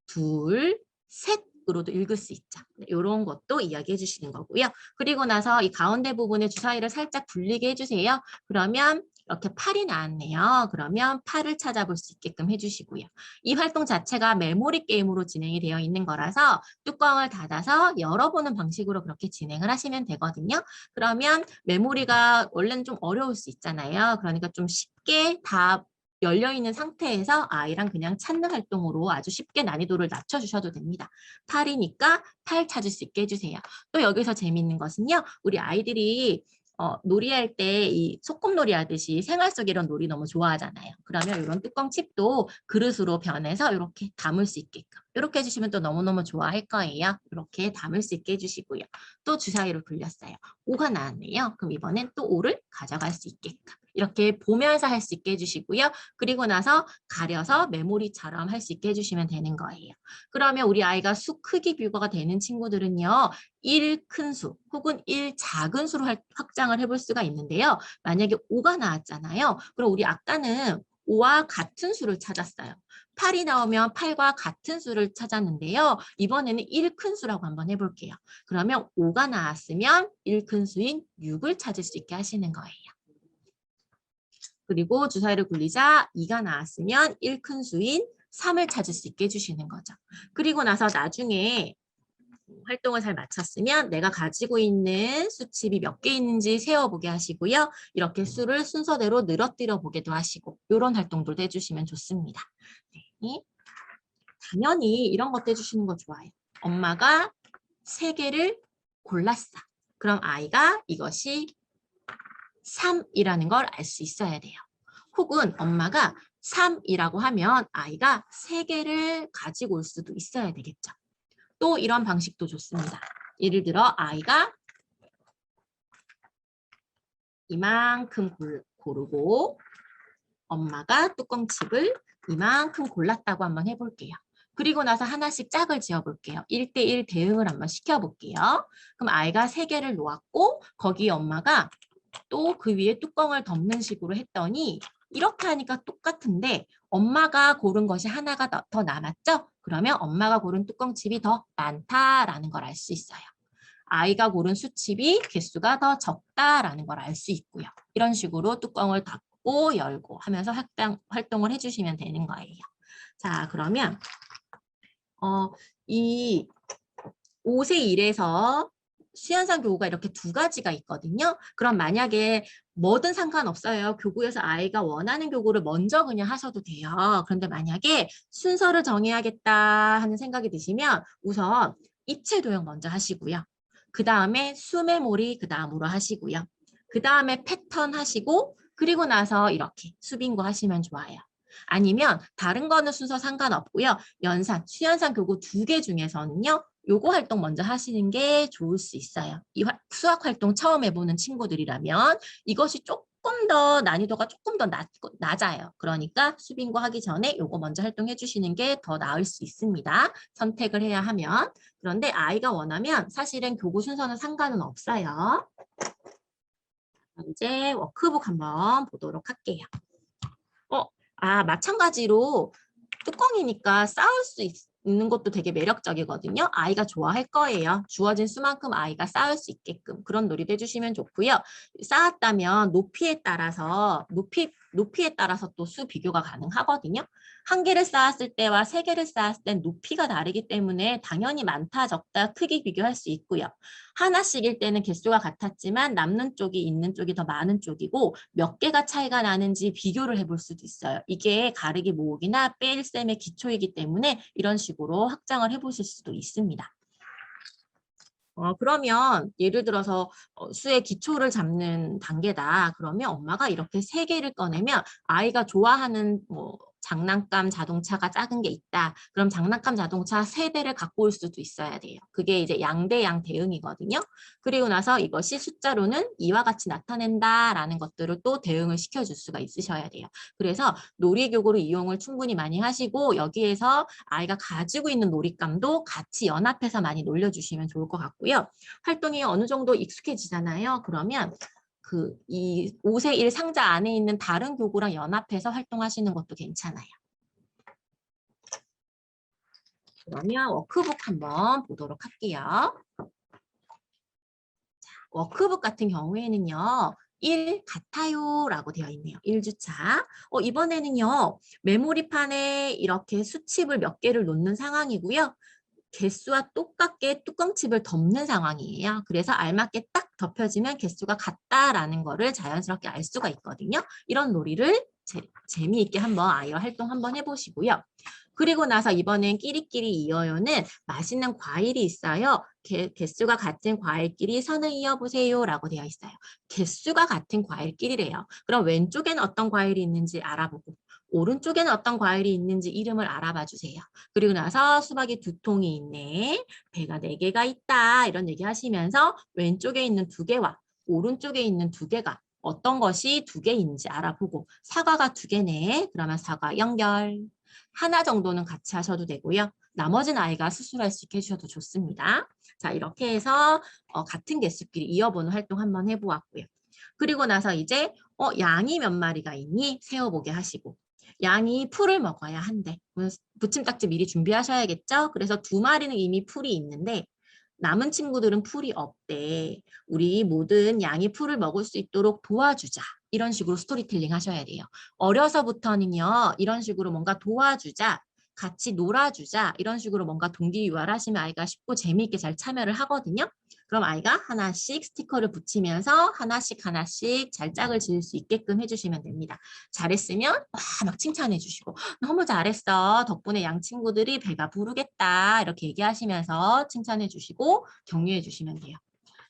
둘, 셋으로도 읽을 수 있죠. 이런 것도 이야기해 주시는 거고요. 그리고 나서 이 가운데 부분에 주사위를 살짝 굴리게 해주세요. 그러면 이렇게 8이 나왔네요. 그러면 8을 찾아볼 수 있게끔 해주시고요. 이 활동 자체가 메모리 게임으로 진행이 되어 있는 거라서 뚜껑을 닫아서 열어보는 방식으로 그렇게 진행을 하시면 되거든요. 그러면 메모리가 원래는 좀 어려울 수 있잖아요. 그러니까 좀 쉽게 다 열려있는 상태에서 아이랑 그냥 찾는 활동으로 아주 쉽게 난이도를 낮춰주셔도 됩니다. 8이니까 8 찾을 수 있게 해주세요. 또 여기서 재미있는 것은요. 우리 아이들이 놀이할 때 이 소꿉놀이 하듯이 생활 속 이런 놀이 너무 좋아하잖아요. 그러면 이런 뚜껑 칩도 그릇으로 변해서 이렇게 담을 수 있게끔 이렇게 해주시면 또 너무너무 좋아할 거예요. 이렇게 담을 수 있게 해주시고요. 또 주사위를 굴렸어요. 5가 나왔네요. 그럼 이번엔 또 5를 가져갈 수 있게끔 이렇게 보면서 할 수 있게 해주시고요. 그리고 나서 가려서 메모리처럼 할 수 있게 해주시면 되는 거예요. 그러면 우리 아이가 수 크기 비교가 되는 친구들은요. 1 큰 수 혹은 1 작은 수로 확장을 해볼 수가 있는데요. 만약에 5가 나왔잖아요. 그럼 우리 아까는 5와 같은 수를 찾았어요. 8이 나오면 8과 같은 수를 찾았는데요. 이번에는 1 큰 수라고 한번 해볼게요. 그러면 5가 나왔으면 1 큰 수인 6을 찾을 수 있게 하시는 거예요. 그리고 주사위를 굴리자 2가 나왔으면 1 큰 수인 3을 찾을 수 있게 해주시는 거죠. 그리고 나서 나중에 활동을 잘 마쳤으면 내가 가지고 있는 수칩이 몇 개 있는지 세어보게 하시고요. 이렇게 수를 순서대로 늘어뜨려 보게도 하시고 이런 활동들도 해주시면 좋습니다. 네. 당연히 이런 것도 해주시는 거 좋아요. 엄마가 3개를 골랐어. 그럼 아이가 이것이 3이라는 걸 알 수 있어야 돼요. 혹은 엄마가 3이라고 하면 아이가 3개를 가지고 올 수도 있어야 되겠죠. 또 이런 방식도 좋습니다. 예를 들어 아이가 이만큼 고르고 엄마가 뚜껑칩을 이만큼 골랐다고 한번 해볼게요. 그리고 나서 하나씩 짝을 지어볼게요. 1대1 대응을 한번 시켜볼게요. 그럼 아이가 3개를 놓았고 거기에 엄마가 또 그 위에 뚜껑을 덮는 식으로 했더니 이렇게 하니까 똑같은데 엄마가 고른 것이 하나가 더 남았죠? 그러면 엄마가 고른 뚜껑칩이 더 많다라는 걸 알 수 있어요. 아이가 고른 수칩이 개수가 더 적다라는 걸 알 수 있고요. 이런 식으로 뚜껑을 닫고 열고 하면서 활동을 해주시면 되는 거예요. 자, 그러면 이 5세 1에서 수연상 교구가 이렇게 2가지가 있거든요. 그럼 만약에 뭐든 상관없어요. 교구에서 아이가 원하는 교구를 먼저 그냥 하셔도 돼요. 그런데 만약에 순서를 정해야겠다 하는 생각이 드시면 우선 입체 도형 먼저 하시고요. 그 다음에 수메모리 그 다음으로 하시고요. 그 다음에 패턴 하시고 그리고 나서 이렇게 수빙고 하시면 좋아요. 아니면 다른 거는 순서 상관없고요. 연산, 수연산 교구 2개 중에서는요. 요거 활동 먼저 하시는 게 좋을 수 있어요. 이 수학 활동 처음 해보는 친구들이라면 이것이 조금 조금 더 난이도가 조금 더 낮아요. 그러니까 수빙고 하기 전에 요거 먼저 활동해 주시는 게 더 나을 수 있습니다. 선택을 해야 하면. 그런데 아이가 원하면 사실은 교구 순서는 상관은 없어요. 이제 워크북 한번 보도록 할게요. 마찬가지로 뚜껑이니까 쌓을 수 있는 것도 되게 매력적이거든요. 아이가 좋아할 거예요. 주어진 수만큼 아이가 쌓을 수 있게끔 그런 놀이도 해주시면 좋고요. 쌓았다면 높이에 따라서 또 수 비교가 가능하거든요. 한 개를 쌓았을 때와 세 개를 쌓았을 땐 높이가 다르기 때문에 당연히 많다 적다 크기 비교할 수 있고요. 하나씩일 때는 개수가 같았지만 남는 쪽이 있는 쪽이 더 많은 쪽이고 몇 개가 차이가 나는지 비교를 해볼 수도 있어요. 이게 가르기 모으기나 뺄셈의 기초이기 때문에 이런 식으로 확장을 해보실 수도 있습니다. 그러면 예를 들어서 수의 기초를 잡는 단계다. 그러면 엄마가 이렇게 세 개를 꺼내면 아이가 좋아하는 장난감 자동차가 작은 게 있다. 그럼 장난감 자동차 3대를 갖고 올 수도 있어야 돼요. 그게 이제 양대양 대응이거든요. 그리고 나서 이것이 숫자로는 이와 같이 나타낸다라는 것들을 또 대응을 시켜줄 수가 있으셔야 돼요. 그래서 놀이교구로 이용을 충분히 많이 하시고 여기에서 아이가 가지고 있는 놀잇감도 같이 연합해서 많이 놀려주시면 좋을 것 같고요. 활동이 어느 정도 익숙해지잖아요. 그러면 이 5세 1 상자 안에 있는 다른 교구랑 연합해서 활동하시는 것도 괜찮아요. 그러면 워크북 한번 보도록 할게요. 자, 워크북 같은 경우에는요. 1 같아요 라고 되어 있네요. 1주차. 이번에는요. 메모리판에 이렇게 수칩을 몇 개를 놓는 상황이고요. 개수와 똑같게 뚜껑칩을 덮는 상황이에요. 그래서 알맞게 딱 덮여지면 개수가 같다라는 거를 자연스럽게 알 수가 있거든요. 이런 놀이를 재미있게 한번 아이와 활동 한번 해보시고요. 그리고 나서 이번엔 끼리끼리 이어요는 맛있는 과일이 있어요. 개수가 같은 과일끼리 선을 이어보세요 라고 되어 있어요. 개수가 같은 과일끼리래요. 그럼 왼쪽에는 어떤 과일이 있는지 알아보고 오른쪽에는 어떤 과일이 있는지 이름을 알아봐 주세요. 그리고 나서 수박이 2통이 있네. 배가 4개가 있다. 이런 얘기 하시면서 왼쪽에 있는 2개와 오른쪽에 있는 2개가 어떤 것이 2개인지 알아보고 사과가 2개네. 그러면 사과 연결. 하나 정도는 같이 하셔도 되고요. 나머지는 아이가 스스로 할 수 있게 해주셔도 좋습니다. 자, 이렇게 해서 같은 개수끼리 이어보는 활동 한번 해보았고요. 그리고 나서 이제 양이 몇 마리가 있니? 세어보게 하시고 양이 풀을 먹어야 한대. 부침딱지 미리 준비하셔야겠죠? 그래서 2마리는 이미 풀이 있는데 남은 친구들은 풀이 없대. 우리 모든 양이 풀을 먹을 수 있도록 도와주자. 이런 식으로 스토리텔링 하셔야 돼요. 어려서부터는요. 이런 식으로 뭔가 도와주자. 같이 놀아주자. 이런 식으로 뭔가 동기유발을 하시면 아이가 쉽고 재미있게 잘 참여를 하거든요. 그럼 아이가 하나씩 스티커를 붙이면서 하나씩 잘 짝을 지을 수 있게끔 해주시면 됩니다. 잘했으면 막 칭찬해 주시고 너무 잘했어. 덕분에 양 친구들이 배가 부르겠다. 이렇게 얘기하시면서 칭찬해 주시고 격려해 주시면 돼요.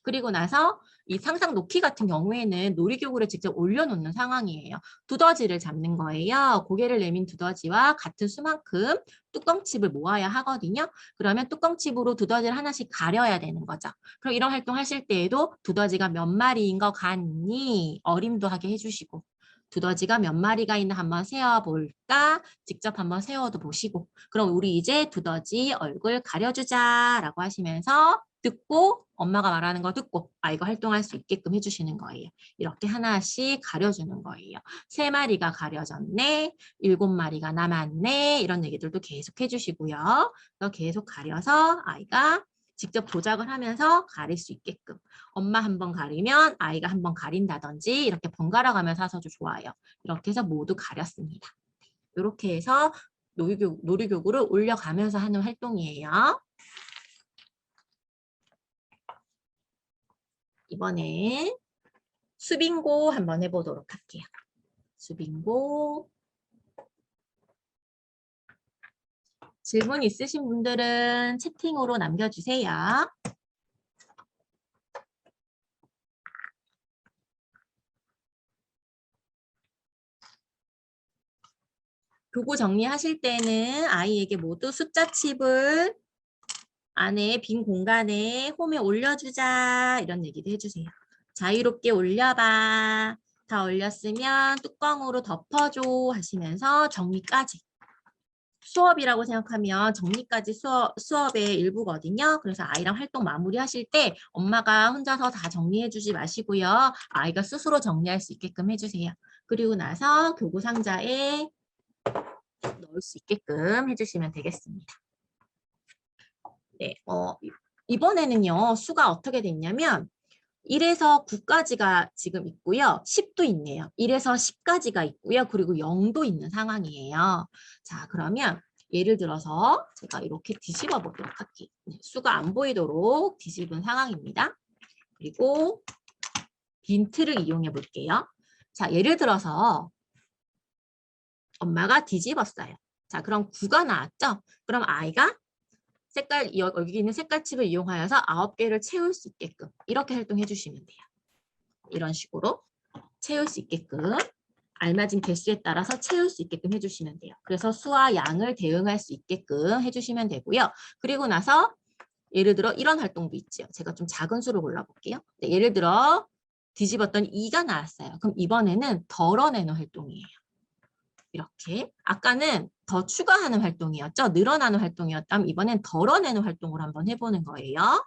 그리고 나서 이 상상 놓기 같은 경우에는 놀이교구를 직접 올려놓는 상황이에요. 두더지를 잡는 거예요. 고개를 내민 두더지와 같은 수만큼 뚜껑칩을 모아야 하거든요. 그러면 뚜껑칩으로 두더지를 하나씩 가려야 되는 거죠. 그럼 이런 활동 하실 때에도 두더지가 몇 마리인 것 같니? 어림도 하게 해주시고 두더지가 몇 마리가 있나 한번 세어볼까? 직접 한번 세워도 보시고 그럼 우리 이제 두더지 얼굴 가려주자라고 하시면서 듣고 엄마가 말하는 거 듣고 아이가 활동할 수 있게끔 해주시는 거예요. 이렇게 하나씩 가려주는 거예요. 3마리가 가려졌네. 7마리가 남았네. 이런 얘기들도 계속 해주시고요. 계속 가려서 아이가 직접 도작을 하면서 가릴 수 있게끔 엄마 한번 가리면 아이가 한번 가린다든지 이렇게 번갈아 가면서 하셔도 좋아요. 이렇게 해서 모두 가렸습니다. 이렇게 해서 놀이교구를 올려가면서 하는 활동이에요. 이번에 수빙고 한번 해보도록 할게요. 수빙고. 질문 있으신 분들은 채팅으로 남겨주세요. 교구 정리하실 때는 아이에게 모두 숫자 칩을 안에 빈 공간에 홈에 올려주자 이런 얘기도 해주세요. 자유롭게 올려봐. 다 올렸으면 뚜껑으로 덮어줘 하시면서 정리까지. 수업이라고 생각하면 정리까지 수업의 일부거든요. 그래서 아이랑 활동 마무리하실 때 엄마가 혼자서 다 정리해 주지 마시고요. 아이가 스스로 정리할 수 있게끔 해주세요. 그리고 나서 교구 상자에 넣을 수 있게끔 해주시면 되겠습니다. 네, 이번에는요. 수가 어떻게 됐냐면 1에서 9까지가 지금 있고요. 10도 있네요. 1에서 10까지가 있고요. 그리고 0도 있는 상황이에요. 자, 그러면 예를 들어서 제가 이렇게 뒤집어 보도록 할게요. 수가 안 보이도록 뒤집은 상황입니다. 그리고 빈 틀을 이용해 볼게요. 자, 예를 들어서 엄마가 뒤집었어요. 자, 그럼 9가 나왔죠? 그럼 아이가 여기 있는 색깔칩을 이용하여서 9개를 채울 수 있게끔 이렇게 활동해 주시면 돼요. 이런 식으로 채울 수 있게끔 알맞은 개수에 따라서 채울 수 있게끔 해주시면 돼요. 그래서 수와 양을 대응할 수 있게끔 해주시면 되고요. 그리고 나서 예를 들어 이런 활동도 있죠. 제가 좀 작은 수를 골라볼게요. 네, 예를 들어 뒤집었더니 2가 나왔어요. 그럼 이번에는 덜어내는 활동이에요. 이렇게 아까는 더 추가하는 활동이었죠. 늘어나는 활동이었다면 이번엔 덜어내는 활동을 한번 해보는 거예요.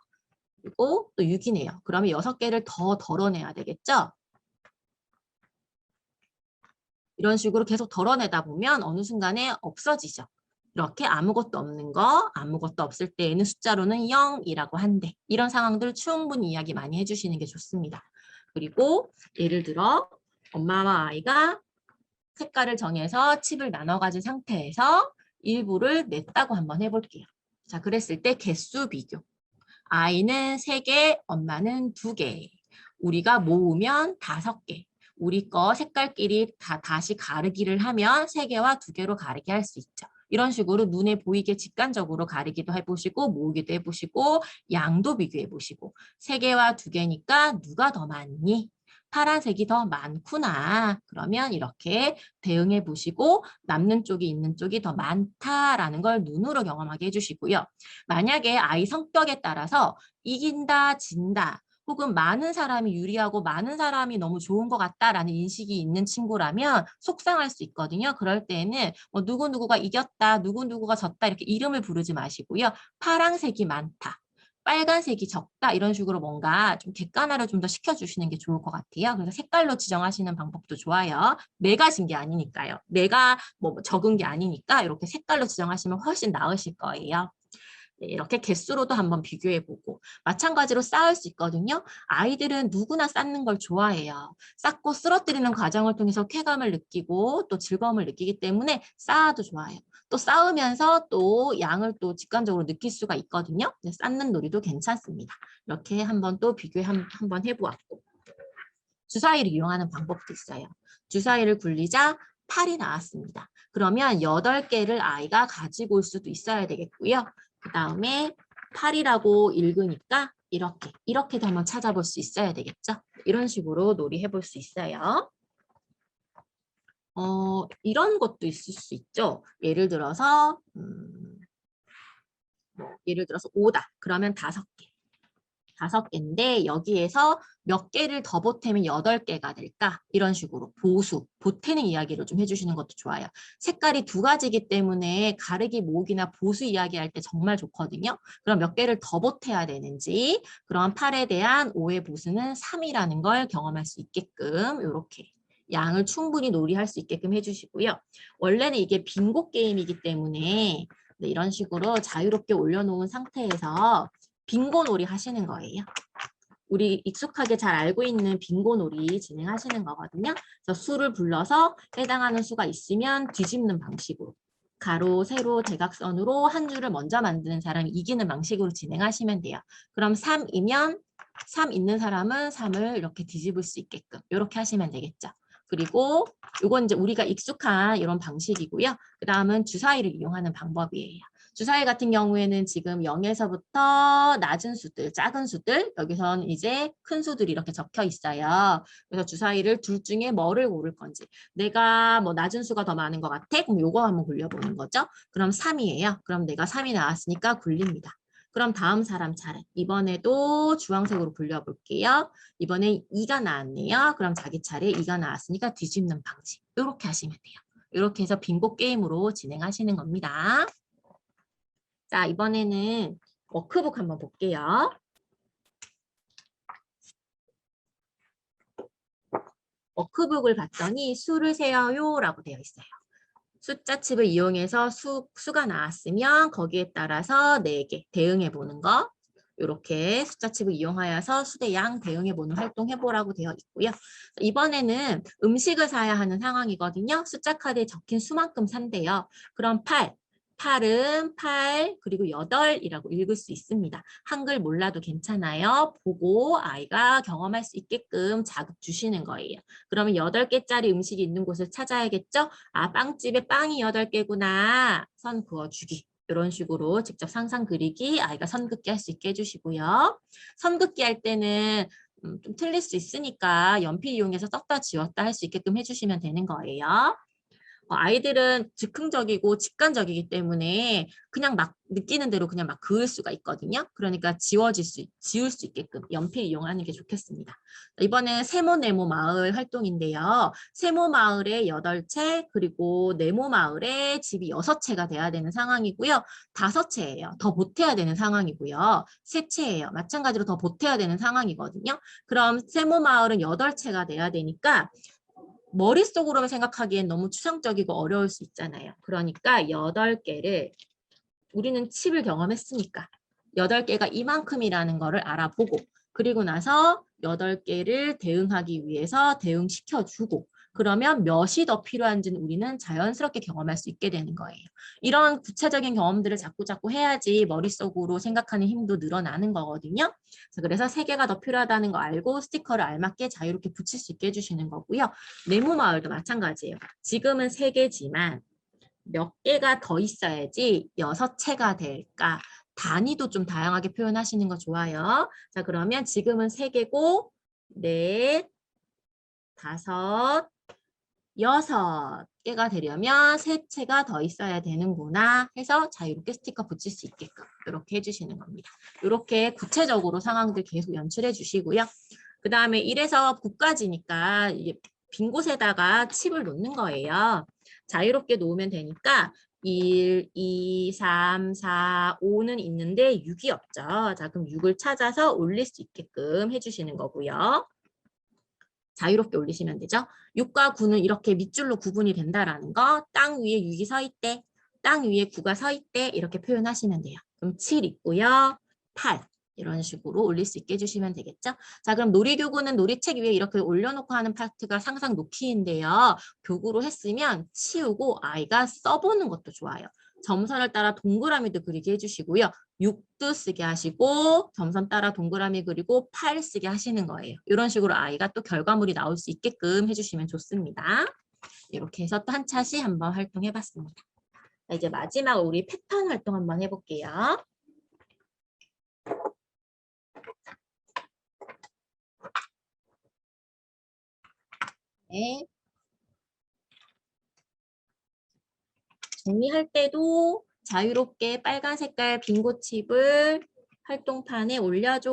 그리고 또 6이네요. 그러면 6개를 더 덜어내야 되겠죠. 이런 식으로 계속 덜어내다 보면 어느 순간에 없어지죠. 이렇게 아무것도 없는 거, 아무것도 없을 때에는 숫자로는 0이라고 한대. 이런 상황들 충분히 이야기 많이 해주시는 게 좋습니다. 그리고 예를 들어 엄마와 아이가 색깔을 정해서 칩을 나눠 가진 상태에서 일부를 냈다고 한번 해볼게요. 자, 그랬을 때 개수 비교. 아이는 3개, 엄마는 2개. 우리가 모으면 5개. 우리 거 색깔끼리 다시 가르기를 하면 3개와 2개로 가르기 할 수 있죠. 이런 식으로 눈에 보이게 직관적으로 가르기도 해보시고 모으기도 해보시고 양도 비교해보시고 3개와 2개니까 누가 더 많니? 파란색이 더 많구나. 그러면 이렇게 대응해 보시고 남는 쪽이 있는 쪽이 더 많다라는 걸 눈으로 경험하게 해주시고요. 만약에 아이 성격에 따라서 이긴다, 진다, 혹은 많은 사람이 유리하고 많은 사람이 너무 좋은 것 같다라는 인식이 있는 친구라면 속상할 수 있거든요. 그럴 때는 뭐 누구누구가 이겼다, 누구누구가 졌다 이렇게 이름을 부르지 마시고요. 파란색이 많다. 빨간색이 적다 이런 식으로 뭔가 좀 객관화를 좀 더 시켜주시는 게 좋을 것 같아요. 그래서 색깔로 지정하시는 방법도 좋아요. 내가 진 게 아니니까요. 내가 뭐 적은 게 아니니까 이렇게 색깔로 지정하시면 훨씬 나으실 거예요. 네, 이렇게 개수로도 한번 비교해보고 마찬가지로 쌓을 수 있거든요. 아이들은 누구나 쌓는 걸 좋아해요. 쌓고 쓰러뜨리는 과정을 통해서 쾌감을 느끼고 또 즐거움을 느끼기 때문에 쌓아도 좋아요. 또 쌓으면서 또 양을 또 직관적으로 느낄 수가 있거든요. 쌓는 놀이도 괜찮습니다. 이렇게 한번 또 비교 한번 해보았고 주사위를 이용하는 방법도 있어요. 주사위를 굴리자 8이 나왔습니다. 그러면 8개를 아이가 가지고 올 수도 있어야 되겠고요. 그 다음에 8이라고 읽으니까 이렇게도 한번 찾아볼 수 있어야 되겠죠. 이런 식으로 놀이 해볼 수 있어요. 이런 것도 있을 수 있죠. 예를 들어서 예를 들어서 5다. 그러면 5개. 5개인데 여기에서 몇 개를 더 보태면 8개가 될까? 이런 식으로 보수, 보태는 이야기를 좀 해주시는 것도 좋아요. 색깔이 2가지이기 때문에 가르기, 모으기나 보수 이야기할 때 정말 좋거든요. 그럼 몇 개를 더 보태야 되는지 그럼 8에 대한 5의 보수는 3이라는 걸 경험할 수 있게끔 이렇게 양을 충분히 놀이할 수 있게끔 해주시고요. 원래는 이게 빙고 게임이기 때문에 이런 식으로 자유롭게 올려놓은 상태에서 빙고 놀이 하시는 거예요. 우리 익숙하게 잘 알고 있는 빙고 놀이 진행하시는 거거든요. 그래서 수를 불러서 해당하는 수가 있으면 뒤집는 방식으로 가로, 세로, 대각선으로 한 줄을 먼저 만드는 사람이 이기는 방식으로 진행하시면 돼요. 그럼 3이면 3 있는 사람은 3을 이렇게 뒤집을 수 있게끔 이렇게 하시면 되겠죠. 그리고 이건 이제 우리가 익숙한 이런 방식이고요. 그 다음은 주사위를 이용하는 방법이에요. 주사위 같은 경우에는 지금 0에서부터 낮은 수들, 작은 수들, 여기선 이제 큰 수들이 이렇게 적혀 있어요. 그래서 주사위를 둘 중에 뭐를 고를 건지. 내가 뭐 낮은 수가 더 많은 것 같아? 그럼 요거 한번 굴려보는 거죠. 그럼 3이에요. 그럼 내가 3이 나왔으니까 굴립니다. 그럼 다음 사람 차례. 이번에도 주황색으로 불려볼게요. 이번에 2가 나왔네요. 그럼 자기 차례 2가 나왔으니까 뒤집는 방식. 이렇게 하시면 돼요. 이렇게 해서 빙고 게임으로 진행하시는 겁니다. 자, 이번에는 워크북 한번 볼게요. 워크북을 봤더니 수를 세어요 라고 되어 있어요. 숫자칩을 이용해서 수가 나왔으면 거기에 따라서 4개 대응해 보는 거. 이렇게 숫자칩을 이용하여서 수대양 대응해 보는 활동 해보라고 되어 있고요. 이번에는 음식을 사야 하는 상황이거든요. 숫자 카드에 적힌 수만큼 산대요. 그럼 8은 8 그리고 8이라고 읽을 수 있습니다. 한글 몰라도 괜찮아요. 보고 아이가 경험할 수 있게끔 자극 주시는 거예요. 그러면 8개짜리 음식이 있는 곳을 찾아야겠죠? 아, 빵집에 빵이 8개구나. 선 그어주기. 이런 식으로 직접 상상 그리기, 아이가 선긋기 할 수 있게 해주시고요. 선긋기 할 때는 좀 틀릴 수 있으니까 연필 이용해서 썼다 지웠다 할 수 있게끔 해주시면 되는 거예요. 아이들은 즉흥적이고 직관적이기 때문에 그냥 막 느끼는 대로 그냥 막 그을 수가 있거든요. 그러니까 지울 수 있게끔 연필 이용하는 게 좋겠습니다. 이번에 세모 네모 마을 활동인데요. 세모 마을에 8채 그리고 네모 마을에 집이 6채가 돼야 되는 상황이고요. 5채예요. 더 보태야 되는 상황이고요. 3채예요. 마찬가지로 더 보태야 되는 상황이거든요. 그럼 세모 마을은 8채가 돼야 되니까 머릿속으로만 생각하기엔 너무 추상적이고 어려울 수 있잖아요. 그러니까 8개를 우리는 칩을 경험했으니까 8개가 이만큼이라는 거를 알아보고 그리고 나서 8개를 대응하기 위해서 대응시켜주고 그러면 몇이 더 필요한지는 우리는 자연스럽게 경험할 수 있게 되는 거예요. 이런 구체적인 경험들을 자꾸 해야지 머릿속으로 생각하는 힘도 늘어나는 거거든요. 그래서 3개가 더 필요하다는 거 알고 스티커를 알맞게 자유롭게 붙일 수 있게 해주시는 거고요. 네모 마을도 마찬가지예요. 지금은 3개지만 몇 개가 더 있어야지 6채가 될까? 단위도 좀 다양하게 표현하시는 거 좋아요. 자, 그러면 지금은 3개고, 넷, 5, 6개가 되려면 3채가 더 있어야 되는구나 해서 자유롭게 스티커 붙일 수 있게끔 이렇게 해주시는 겁니다. 이렇게 구체적으로 상황들 계속 연출해 주시고요. 그 다음에 1에서 9까지니까 빈 곳에다가 칩을 놓는 거예요. 자유롭게 놓으면 되니까 1, 2, 3, 4, 5는 있는데 6이 없죠. 자, 그럼 6을 찾아서 올릴 수 있게끔 해주시는 거고요. 자유롭게 올리시면 되죠. 6과 9는 이렇게 밑줄로 구분이 된다라는 거. 땅 위에 6이 서 있대. 땅 위에 9가 서 있대. 이렇게 표현하시면 돼요. 그럼 7 있고요. 8. 이런 식으로 올릴 수 있게 해주시면 되겠죠. 자, 그럼 놀이교구는 놀이책 위에 이렇게 올려놓고 하는 파트가 상상 놓기인데요. 교구로 했으면 치우고 아이가 써보는 것도 좋아요. 점선을 따라 동그라미도 그리게 해주시고요. 6도 쓰게 하시고 점선 따라 동그라미 그리고 8 쓰게 하시는 거예요. 이런 식으로 아이가 또 결과물이 나올 수 있게끔 해주시면 좋습니다. 이렇게 해서 또 한 차씩 한번 활동해봤습니다. 자, 이제 마지막 우리 패턴 활동 한번 해볼게요. 네. 정리할 때도 자유롭게 빨간 색깔 빙고칩을 활동판에 올려줘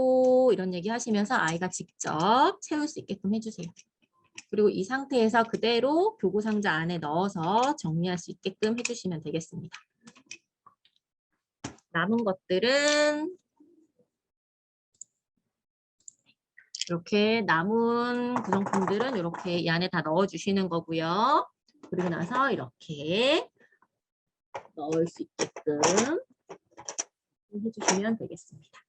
이런 얘기 하시면서 아이가 직접 채울 수 있게끔 해주세요. 그리고 이 상태에서 그대로 교구 상자 안에 넣어서 정리할 수 있게끔 해주시면 되겠습니다. 남은 것들은 이렇게 남은 구성품들은 이렇게 이 안에 다 넣어주시는 거고요. 그리고 나서 이렇게 넣을 수 있게끔 해주시면 되겠습니다.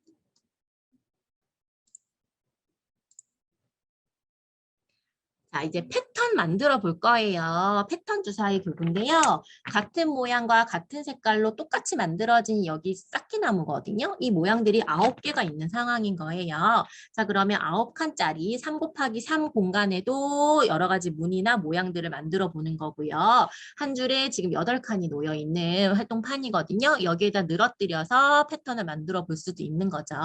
자, 이제 패턴 만들어 볼 거예요. 패턴 주사위 교구인데요. 같은 모양과 같은 색깔로 똑같이 만들어진 여기 쌓기나무거든요. 이 모양들이 9개가 있는 상황인 거예요. 자, 그러면 9칸짜리 3 곱하기 3 공간에도 여러 가지 무늬나 모양들을 만들어 보는 거고요. 한 줄에 지금 8칸이 놓여 있는 활동판이거든요. 여기에다 늘어뜨려서 패턴을 만들어 볼 수도 있는 거죠.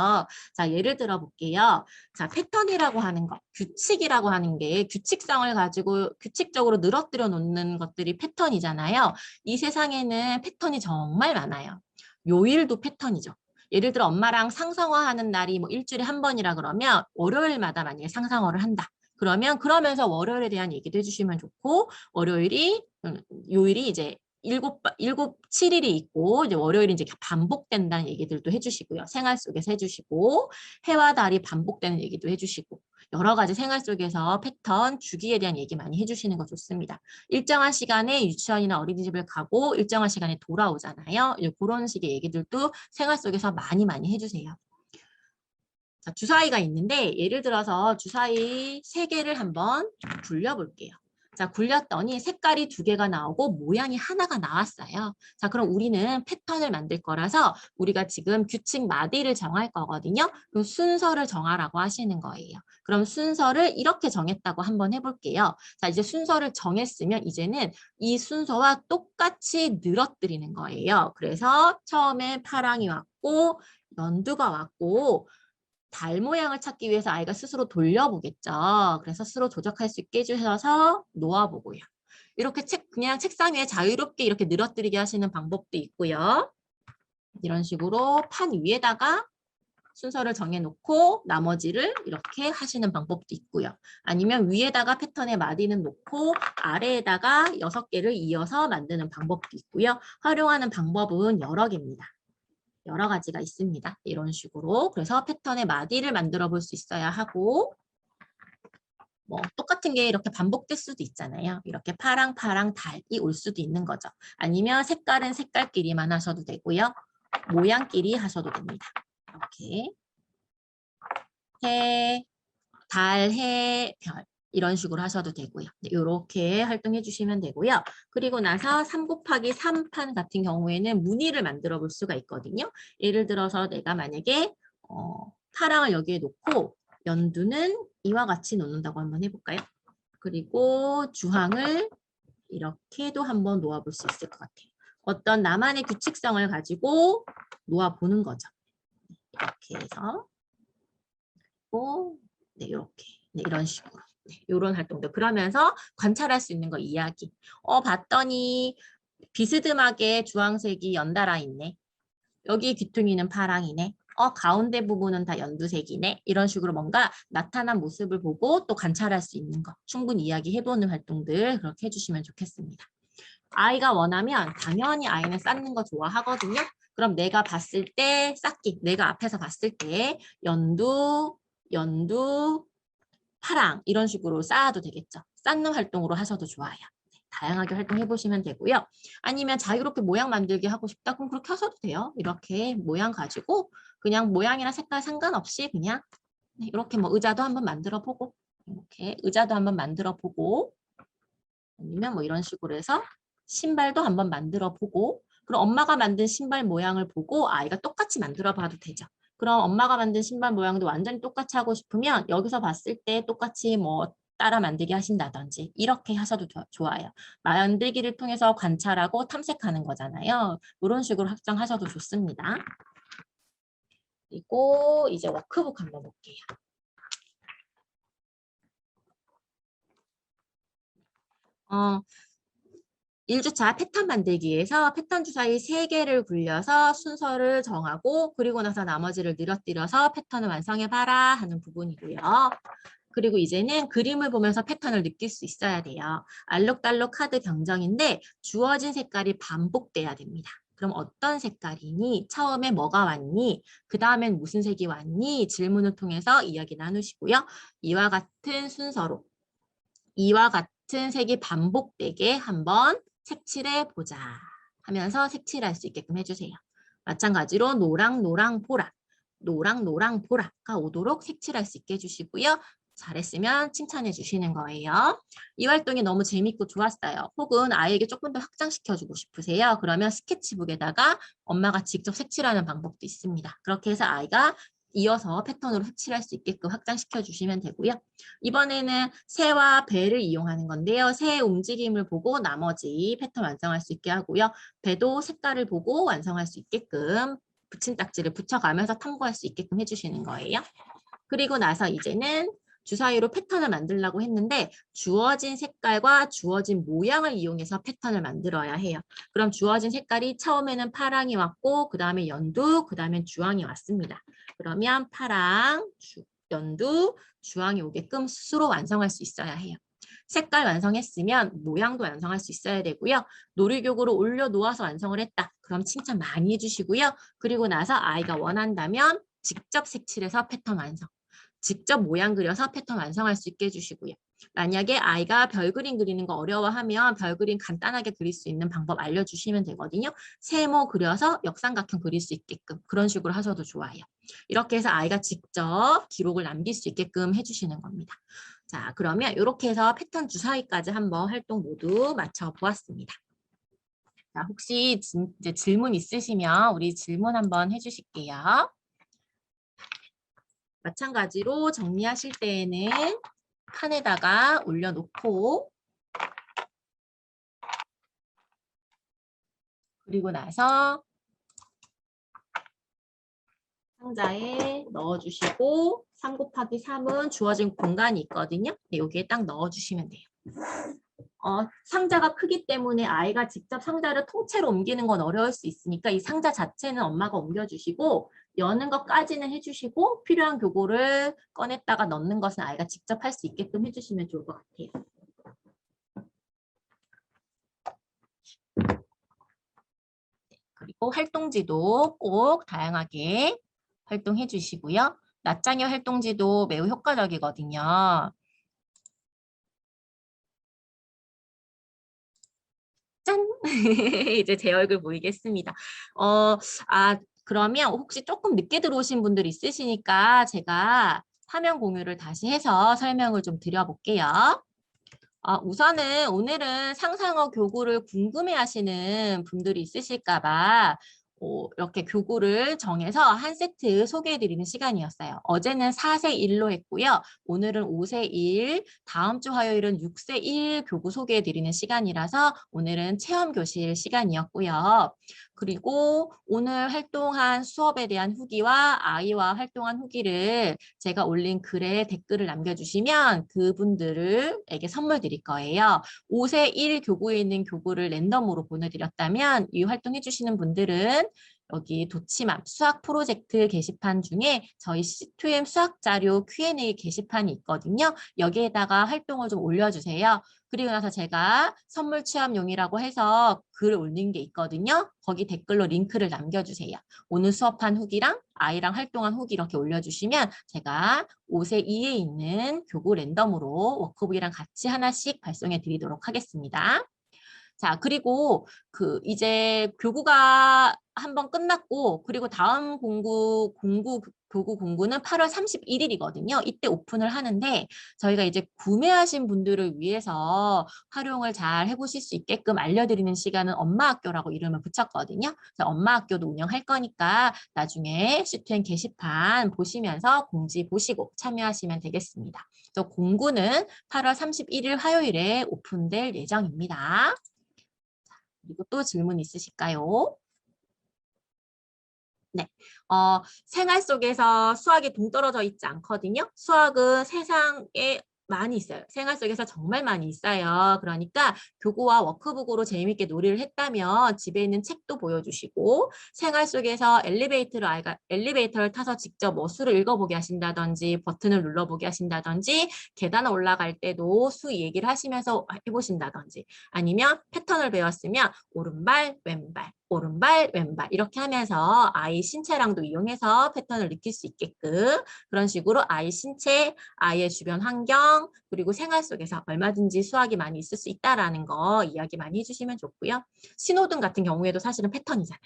자, 예를 들어 볼게요. 자, 패턴이라고 하는 거, 규칙이라고 하는 게 규칙성을 가지고 규칙적으로 늘어뜨려 놓는 것들이 패턴이잖아요. 이 세상에는 패턴이 정말 많아요. 요일도 패턴이죠. 예를 들어 엄마랑 상상어하는 날이 뭐 일주일에 한 번이라 그러면 월요일마다 만약에 상상어를 한다. 그러면 그러면서 월요일에 대한 얘기도 해주시면 좋고 요일이 이제 일곱, 7일이 있고 이제 월요일이 이제 반복된다는 얘기들도 해주시고요. 생활 속에서 해주시고 해와 달이 반복되는 얘기도 해주시고 여러 가지 생활 속에서 패턴, 주기에 대한 얘기 많이 해주시는 거 좋습니다. 일정한 시간에 유치원이나 어린이집을 가고 일정한 시간에 돌아오잖아요. 그런 식의 얘기들도 생활 속에서 많이 해주세요. 자, 주사위가 있는데 예를 들어서 주사위 3개를 한번 굴려볼게요. 자, 굴렸더니 색깔이 2개가 나오고 모양이 하나가 나왔어요. 자, 그럼 우리는 패턴을 만들 거라서 우리가 지금 규칙 마디를 정할 거거든요. 그럼 순서를 정하라고 하시는 거예요. 그럼 순서를 이렇게 정했다고 한번 해볼게요. 자, 이제 순서를 정했으면 이제는 이 순서와 똑같이 늘어뜨리는 거예요. 그래서 처음에 파랑이 왔고 연두가 왔고 달 모양을 찾기 위해서 아이가 스스로 돌려보겠죠. 그래서 스스로 조작할 수 있게 해주셔서 놓아보고요. 이렇게 그냥 책상 위에 자유롭게 이렇게 늘어뜨리게 하시는 방법도 있고요. 이런 식으로 판 위에다가 순서를 정해놓고 나머지를 이렇게 하시는 방법도 있고요. 아니면 위에다가 패턴의 마디는 놓고 아래에다가 6개를 이어서 만드는 방법도 있고요. 활용하는 방법은 여러 개입니다. 여러 가지가 있습니다. 이런 식으로. 그래서 패턴의 마디를 만들어 볼 수 있어야 하고 뭐 똑같은 게 이렇게 반복될 수도 있잖아요. 이렇게 파랑 달이 올 수도 있는 거죠. 아니면 색깔은 색깔끼리만 하셔도 되고요. 모양끼리 하셔도 됩니다. 이렇게 해, 달, 해, 별 이런 식으로 하셔도 되고요. 이렇게 활동해 주시면 되고요. 그리고 나서 3 곱하기 3판 같은 경우에는 무늬를 만들어 볼 수가 있거든요. 예를 들어서 내가 만약에 파랑을 여기에 놓고 연두는 이와 같이 놓는다고 한번 해볼까요? 그리고 주황을 이렇게도 한번 놓아볼 수 있을 것 같아요. 어떤 나만의 규칙성을 가지고 놓아보는 거죠. 이렇게 해서 네, 이렇게 이런 식으로 이런 활동들 그러면서 관찰할 수 있는 거 이야기. 봤더니 비스듬하게 주황색이 연달아 있네. 여기 귀퉁이는 파랑이네. 가운데 부분은 다 연두색이네. 이런 식으로 뭔가 나타난 모습을 보고 또 관찰할 수 있는 거 충분히 이야기해보는 활동들 그렇게 해주시면 좋겠습니다. 아이가 원하면 당연히 아이는 쌓는 거 좋아하거든요. 그럼 내가 봤을 때 쌓기, 내가 앞에서 봤을 때 연두, 파랑 이런 식으로 쌓아도 되겠죠. 쌓는 활동으로 하셔도 좋아요. 다양하게 활동해 보시면 되고요. 아니면 자유롭게 모양 만들기 하고 싶다 그럼 그렇게 하셔도 돼요. 이렇게 모양 가지고 그냥 모양이나 색깔 상관없이 그냥 이렇게 뭐 의자도 한번 만들어 보고 이렇게 의자도 한번 만들어 보고 아니면 뭐 이런 식으로 해서 신발도 한번 만들어 보고 그럼 엄마가 만든 신발 모양을 보고 아이가 똑같이 만들어 봐도 되죠. 그럼 엄마가 만든 신발 모양도 완전히 똑같이 하고 싶으면 여기서 봤을 때 똑같이 뭐 따라 만들기 하신다든지 이렇게 하셔도 좋아요. 만들기를 통해서 관찰하고 탐색하는 거잖아요. 이런 식으로 확장하셔도 좋습니다. 그리고 이제 워크북 한번 볼게요. 어, 1주차 패턴 만들기에서 패턴 주사위 3개를 굴려서 순서를 정하고 그리고 나서 나머지를 늘어뜨려서 패턴을 완성해봐라 하는 부분이고요. 그리고 이제는 그림을 보면서 패턴을 느낄 수 있어야 돼요. 알록달록 카드 경정인데 주어진 색깔이 반복돼야 됩니다. 그럼 어떤 색깔이니? 처음에 뭐가 왔니? 그 다음엔 무슨 색이 왔니? 질문을 통해서 이야기 나누시고요. 이와 같은 순서로 이와 같은 색이 반복되게 한번 색칠해 보자 하면서 색칠할 수 있게끔 해주세요. 마찬가지로 노랑 보라 노랑 보라가 오도록 색칠할 수 있게 해주시고요. 잘했으면 칭찬해 주시는 거예요. 이 활동이 너무 재밌고 좋았어요. 혹은 아이에게 조금 더 확장시켜주고 싶으세요. 그러면 스케치북에다가 엄마가 직접 색칠하는 방법도 있습니다. 그렇게 해서 아이가 이어서 패턴으로 색칠할 수 있게끔 확장시켜 주시면 되고요. 이번에는 새와 배를 이용하는 건데요. 새의 움직임을 보고 나머지 패턴 완성할 수 있게 하고요. 배도 색깔을 보고 완성할 수 있게끔 붙임딱지를 붙여가면서 탐구할 수 있게끔 해주시는 거예요. 그리고 나서 이제는 주사위로 패턴을 만들려고 했는데 주어진 색깔과 주어진 모양을 이용해서 패턴을 만들어야 해요. 그럼 주어진 색깔이 처음에는 파랑이 왔고 그 다음에 연두, 그 다음에 주황이 왔습니다. 그러면 파랑, 연두, 주황이 오게끔 스스로 완성할 수 있어야 해요. 색깔 완성했으면 모양도 완성할 수 있어야 되고요. 놀이교구로 올려놓아서 완성을 했다. 그럼 칭찬 많이 해주시고요. 그리고 나서 아이가 원한다면 직접 색칠해서 패턴 완성. 직접 모양 그려서 패턴 완성할 수 있게 해주시고요. 만약에 아이가 별 그림 그리는 거 어려워하면 별 그림 간단하게 그릴 수 있는 방법 알려주시면 되거든요. 세모 그려서 역삼각형 그릴 수 있게끔 그런 식으로 하셔도 좋아요. 이렇게 해서 아이가 직접 기록을 남길 수 있게끔 해주시는 겁니다. 자, 그러면 이렇게 해서 패턴 주사위까지 한번 활동 모두 마쳐보았습니다. 자, 혹시 이제 질문 있으시면 우리 질문 한번 해주실게요. 마찬가지로 정리하실 때에는 칸에다가 올려놓고 그리고 나서 상자에 넣어주시고 3 곱하기 3은 주어진 공간이 있거든요. 네, 여기에 딱 넣어주시면 돼요. 상자가 크기 때문에 아이가 직접 상자를 통째로 옮기는 건 어려울 수 있으니까 이 상자 자체는 엄마가 옮겨주시고 여는 것까지는 해주시고 필요한 교구를 꺼냈다가 넣는 것은 아이가 직접 할 수 있게끔 해주시면 좋을 것 같아요. 그리고 활동지도 꼭 다양하게 활동해 주시고요. 낮장애 활동지도 매우 효과적이거든요. 짠! 이제 제 얼굴 보이겠습니다. 그러면 혹시 조금 늦게 들어오신 분들 있으시니까 제가 화면 공유를 다시 해서 설명을 좀 드려볼게요. 우선은 오늘은 상상어 교구를 궁금해하시는 분들이 있으실까 봐 이렇게 교구를 정해서 한 세트 소개해드리는 시간이었어요. 어제는 4세 1로 했고요. 오늘은 5세 1, 다음 주 화요일은 6세 1 교구 소개해드리는 시간이라서 오늘은 체험교실 시간이었고요. 그리고 오늘 활동한 수업에 대한 후기와 아이와 활동한 후기를 제가 올린 글에 댓글을 남겨주시면 그분들에게 선물 드릴 거예요. 5세 1 교구에 있는 교구를 랜덤으로 보내드렸다면 이 활동해주시는 분들은 여기 도치맘 수학 프로젝트 게시판 중에 저희 C2M 수학자료 Q&A 게시판이 있거든요. 여기에다가 활동을 좀 올려주세요. 그리고 나서 제가 선물 취합용이라고 해서 글을 올린 게 있거든요. 거기 댓글로 링크를 남겨주세요. 오늘 수업한 후기랑 아이랑 활동한 후기 이렇게 올려주시면 제가 5세 2에 있는 교구 랜덤으로 워크북이랑 같이 하나씩 발송해 드리도록 하겠습니다. 자, 그리고 이제 교구가 한번 끝났고 그리고 다음 교구 공구는 8월 31일이거든요. 이때 오픈을 하는데 저희가 이제 구매하신 분들을 위해서 활용을 잘 해보실 수 있게끔 알려드리는 시간은 엄마학교라고 이름을 붙였거든요. 그래서 엄마학교도 운영할 거니까 나중에 C2N 게시판 보시면서 공지 보시고 참여하시면 되겠습니다. 그래서 공구는 8월 31일 화요일에 오픈될 예정입니다. 그리고 또 질문 있으실까요? 네, 생활 속에서 수학이 동떨어져 있지 않거든요. 수학은 세상에 많이 있어요. 생활 속에서 정말 많이 있어요. 그러니까 교구와 워크북으로 재미있게 놀이를 했다면 집에 있는 책도 보여주시고 생활 속에서 엘리베이터를 타서 직접 뭐 수를 읽어보게 하신다든지 버튼을 눌러보게 하신다든지 계단을 올라갈 때도 수 얘기를 하시면서 해보신다든지 아니면 패턴을 배웠으면 오른발, 왼발, 오른발, 왼발 이렇게 하면서 아이 신체랑도 이용해서 패턴을 느낄 수 있게끔 그런 식으로 아이 신체, 아이의 주변 환경, 그리고 생활 속에서 얼마든지 수학이 많이 있을 수 있다라는 거 이야기 많이 해주시면 좋고요. 신호등 같은 경우에도 사실은 패턴이잖아요.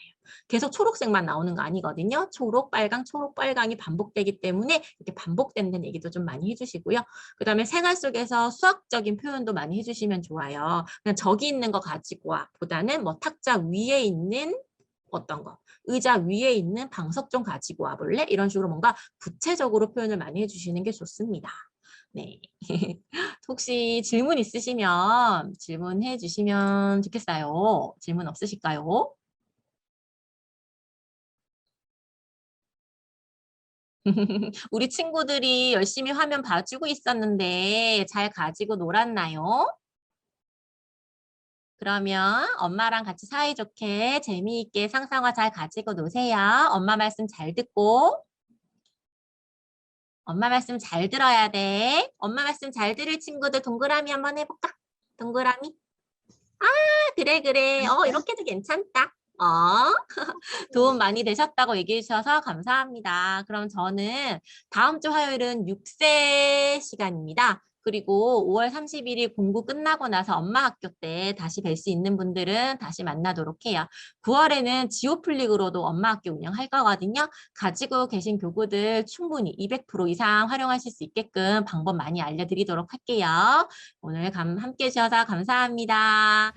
계속 초록색만 나오는 거 아니거든요. 초록, 빨강, 초록, 빨강이 반복되기 때문에 이렇게 반복되는 얘기도 좀 많이 해주시고요. 그 다음에 생활 속에서 수학적인 표현도 많이 해주시면 좋아요. 그냥 저기 있는 거 가지고 와 보다는 뭐 탁자 위에 있는 어떤 거, 의자 위에 있는 방석 좀 가지고 와볼래? 이런 식으로 뭔가 구체적으로 표현을 많이 해주시는 게 좋습니다. 네. 혹시 질문 있으시면 질문해 주시면 좋겠어요. 질문 없으실까요? 우리 친구들이 열심히 화면 봐주고 있었는데 잘 가지고 놀았나요? 그러면 엄마랑 같이 사이좋게 재미있게 상상화 잘 가지고 노세요. 엄마 말씀 잘 듣고. 엄마 말씀 잘 들어야 돼. 엄마 말씀 잘 들을 친구들 동그라미 한번 해볼까? 동그라미. 아, 그래, 그래. 이렇게도 괜찮다. 도움 많이 되셨다고 얘기해 주셔서 감사합니다. 그럼 저는 다음 주 화요일은 6세 시간입니다. 그리고 5월 31일 공부 끝나고 나서 엄마 학교 때 다시 뵐 수 있는 분들은 다시 만나도록 해요. 9월에는 지오플릭으로도 엄마 학교 운영할 거거든요. 가지고 계신 교구들 충분히 200% 이상 활용하실 수 있게끔 방법 많이 알려드리도록 할게요. 오늘 함께 해주셔서 감사합니다.